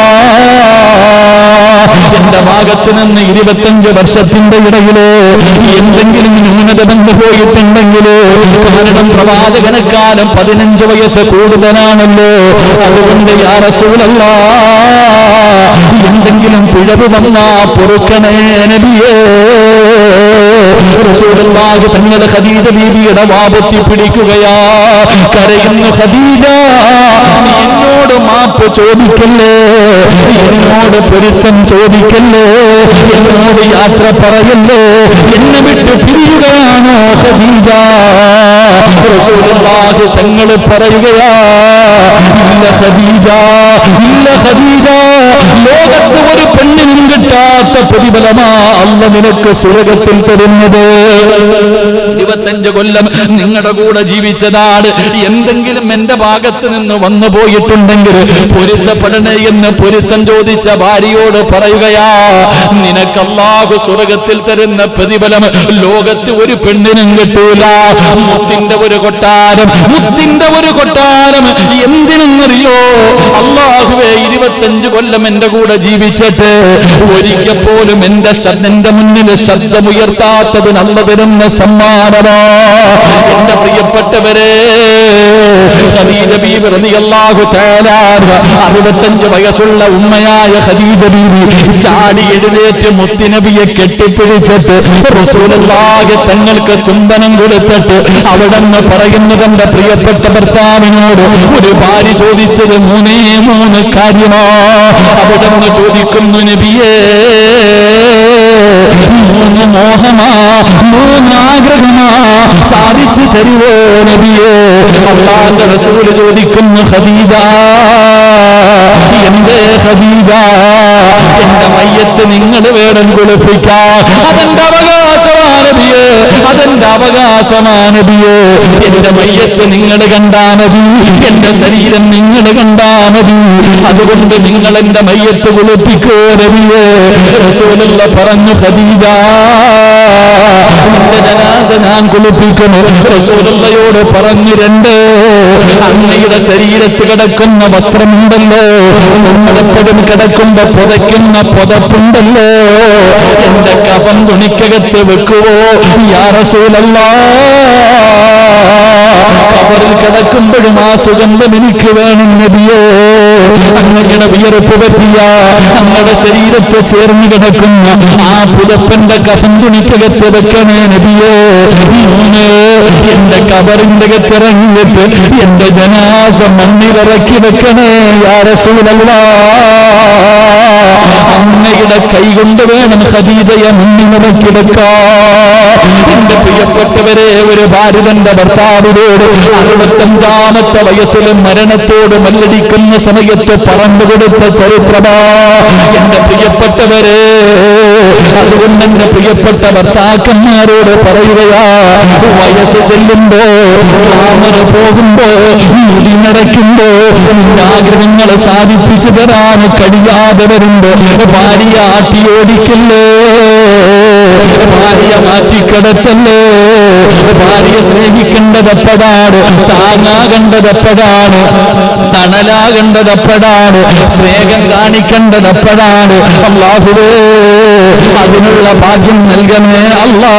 എന്റെ ഭാഗത്ത് നിന്ന് 25 വർഷത്തിന്റെ ഇടയില് എന്തെങ്കിലും ന്യൂനത വന്നു പോയിട്ടുണ്ടെങ്കിലോ, കാരണം പ്രവാചകനെക്കാലം 15 വയസ്സ് കൂടുതലാണല്ലോ, അതുകൊണ്ട് യാ റസൂലല്ലാഹ് എന്തെങ്കിലും പിഴവ് വന്നാ പൊറുക്കണേ നബിയേ. റസൂലുള്ളാഹി തങ്ങളുടെ ഖദീജ ബീവിയുടെ വാപത്തി പിടിക്കുകയാ, കരയുന്നു, ഖദീജ നീ എന്നോട് മാപ്പ് ചോദിക്കല്ലേ, എന്നോട് പൊരുത്തം ചോദിക്കല്ലേ, എന്നോട് യാത്ര പറയല്ലേ, എന്നെ വിട്ട് പിരിയുകയാണോ ഖദീജ? റസൂലുള്ളാഹി തങ്ങൾ പറയുകയാ, ഇല്ല ഖദീജ, ഇല്ല ഖദീജ, ലോകത്ത് ഒരു പെണ്ണിനും കിട്ടാത്ത പ്രതിഫലമാ അല്ലാഹു നിനക്ക് സ്വർഗ്ഗത്തിൽ തരുന്നത്. 25 കൊല്ലം നിങ്ങളുടെ കൂടെ ജീവിച്ചതാണ്, എന്തെങ്കിലും എന്റെ ഭാഗത്ത് നിന്ന് വന്നു പോയിട്ടുണ്ടെങ്കിൽ പൊരുത്തപ്പെടണേ എന്ന് പൊരുത്തം ചോദിച്ച ഭാര്യയോട് പറയുകയാ, നിനക്ക് അല്ലാഹു സ്വർഗ്ഗത്തിൽ തരുന്ന പ്രതിഫലം ലോകത്ത് ഒരു പെണ്ണിനും കിട്ടൂല. മുത്തിന്റെ ഒരു കൊട്ടാരം, മുത്തിന്റെ ഒരു കൊട്ടാരം എന്തിനെന്നറിയോ? അല്ലാഹുവേ, 25 കൊല്ലം എന്റെ കൂടെ ജീവിച്ചിട്ട് ഒരിക്കൽ പോലും എന്റെ മുന്നിൽ ശബ്ദമുയർത്താത്തത് നല്ല തരുന്ന സമ്മാനമാ. എന്റെ പ്രിയപ്പെട്ടവരെ, ഖദീജ ബീബി റളിയല്ലാഹു തആല 65 വയസ്സുള്ള ഉമ്മയായ ഖദീജ ബീബി ചാടി എഴുന്നേറ്റ് മുത്തുനബിയെ കെട്ടിപ്പിടിച്ചിട്ട് റസൂലുള്ളാഹി തങ്ങൾക്ക് ചുംബനം കൊടുത്തിട്ട് അവിടെന്ന് പറയുന്നു, തന്റെ പ്രിയപ്പെട്ട ഭർത്താവിനോട് ഒരു ഭാര്യ ചോദിച്ചത് 3 കാര്യമാ. അവിടെന്ന് ചോദിക്കുന്നു, നബിയേ, 3 മോഹമാ, 3 ആഗ്രഹമാ, സാധിച്ചു തരുവോ നബിയേ? അല്ലാഹുവിന്റെ റസൂൽ ചോദിക്കുന്നു, ഖദീജ, എന്റെ ഖദീജ, എന്റെ മയ്യത്ത് നിങ്ങൾ വേണം കുളിപ്പിക്കാൻ, അതെന്റെ അവകാശമാ നബിയേ, അതെന്റെ അവകാശമാ നബിയേ. എന്റെ മയ്യത്ത് നിങ്ങൾ കണ്ടാ മതി, എന്റെ ശരീരം നിങ്ങൾ കണ്ടാ മതി, അതുകൊണ്ട് നിങ്ങൾ എന്റെ മയ്യത്ത് കുളിപ്പിക്കോ നബിയേ. റസൂലുള്ള പറഞ്ഞു, ഖദീജ, എന്റെ ജനാസ ഞാൻ കുളിപ്പിക്കുന്നു. റസൂലുള്ളയോട് പറഞ്ഞു, 2, അങ്ങയുടെ ശരീരത്ത് കിടക്കുന്ന വസ്ത്രമുണ്ടല്ലോ, നമ്മളെപ്പോഴും കിടക്കുമ്പോ പുതയ്ക്കുന്ന പുതപ്പുണ്ടല്ലോ, എന്റെ കഫൻ തുണിക്കകത്ത് വെക്കുവോ യാ റസൂലല്ലാഹ്? കബറിൽ കിടക്കുമ്പോഴും ആ സുഗന്ധം എനിക്ക് വേണം നബിയേ. അങ്ങയുടെ വിയർപ്പ് പറ്റിയ അങ്ങയുടെ ശരീരത്തെ ചേർന്ന് കിടക്കുന്ന ആ പുതപ്പന്റെ കഫൻ തുണിക്കകത്ത് വെക്കണേ നബിയേ. എന്റെ കബറിന്റെ അകത്തിറങ്ങിയിട്ട് എന്റെ ജനാസ മണ്ണിലിറക്കി വെക്കണേ യാ റസൂലല്ലാഹ്. അങ്ങയുടെ കൈ കൊണ്ട് വേണം ഖദീജയെ മണ്ണിലിറക്കി വെക്കാൻ. എന്റെ പ്രിയപ്പെട്ടവരെ, ഒരു ഭാര്യ തന്റെ ഭർത്താവിനോട് 65-ാമത്തെ വയസ്സിൽ മരണത്തോട് മല്ലടിക്കുന്ന സമയത്ത് പറഞ്ഞുകൊടുത്ത ചരിത്രമാ എന്റെ പ്രിയപ്പെട്ടവരെ. അതുകൊണ്ട് എന്റെ പ്രിയപ്പെട്ട ഭർത്താക്കന്മാരോട് പറയുകയാ, വയസ്സ് ചെല്ലുമ്പോ, ഗ്ലാമറ് പോകുമ്പോ, മുടി നടക്കുമ്പോ, ആഗ്രഹങ്ങൾ സാധിപ്പിച്ചു തരാൻ കഴിയാതെ വരുമ്പോ ഭാര്യ ആട്ടി ഓടിക്കല്ലേ, ഭാര്യ മാറ്റിക്കിടത്തല്ലേ. ഭാര്യ സ്നേഹിക്കേണ്ടതെപ്പോഴാണ്, താങ്ങാകേണ്ടതെപ്പോഴാണ്, തണലാകേണ്ടതെപ്പോഴാണ്, സ്നേഹം കാണിക്കേണ്ടതെപ്പോഴാണ്. അല്ലാഹുവേ, അതിനുള്ള ഭാഗ്യം നൽകണേ അല്ലാ.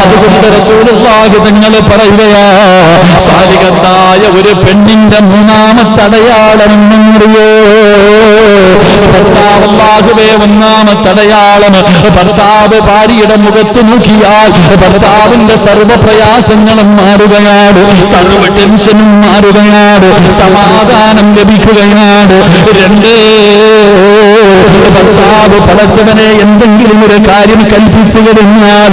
അതുകൊണ്ട് റസൂലുള്ളാഹി തങ്ങൾ പറയുകയാ, സാലിഹത്തായ ഒരു പെണ്ണിന്റെ 3ാമത്തെ അടയാളം എന്നറിയോ? ഭർത്താവ്, അല്ലാഹുവേ, 1ാമത്തെ അടയാളം, ഭർത്താവ് ഭാര്യയുടെ മുഖത്ത് നോക്കിയാൽ ഭർത്താവിന്റെ സർവ്വ പ്രയാസങ്ങളും മാറുകയാണ്, സർവ്വ ടെൻഷനും മാറുകയാണ്, സമാധാനം ലഭിക്കുകയാണ്. 2, ഭർത്താവ് പടച്ചവനെ എന്തെങ്കിലും ഒരു കാര്യം കൽപ്പിച്ചു കഴിഞ്ഞാൽ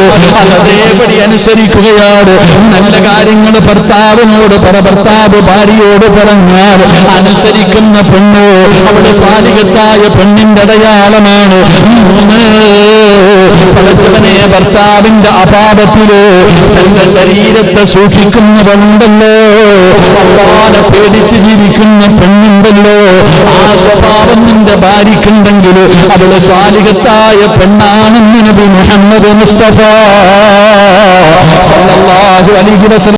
അതേപടി അനുസരിക്കുകയാണ്. നല്ല കാര്യങ്ങൾ ഭർത്താവിനോട് ഭർത്താവ് ഭാര്യയോട് പറഞ്ഞാൽ അനുസരിക്കുന്ന പെണ്ണ് അവിടെ സാലിഹത്തായ പെണ്ണിന്റെ അടയാളമാണ്. 3, പടച്ചവനെ ഭർത്താവിന്റെ അപാപത്തില് തന്റെ ശരീരത്തെ സൂക്ഷിക്കുന്നവനുണ്ടല്ലോ, അള്ളാനെ പേടിച്ച് ജീവിക്കുന്ന പെണ്ണുണ്ടല്ലോ, ആ സ്വഭാവം നിന്റെ ഭാര്യക്കുണ്ടെങ്കിൽ അവള് സാലിഹത്തായ പെണ്ണാണെന്ന് നബി മുഹമ്മദ് മുസ്തഫ സല്ലല്ലാഹു അലൈഹി വസല്ലം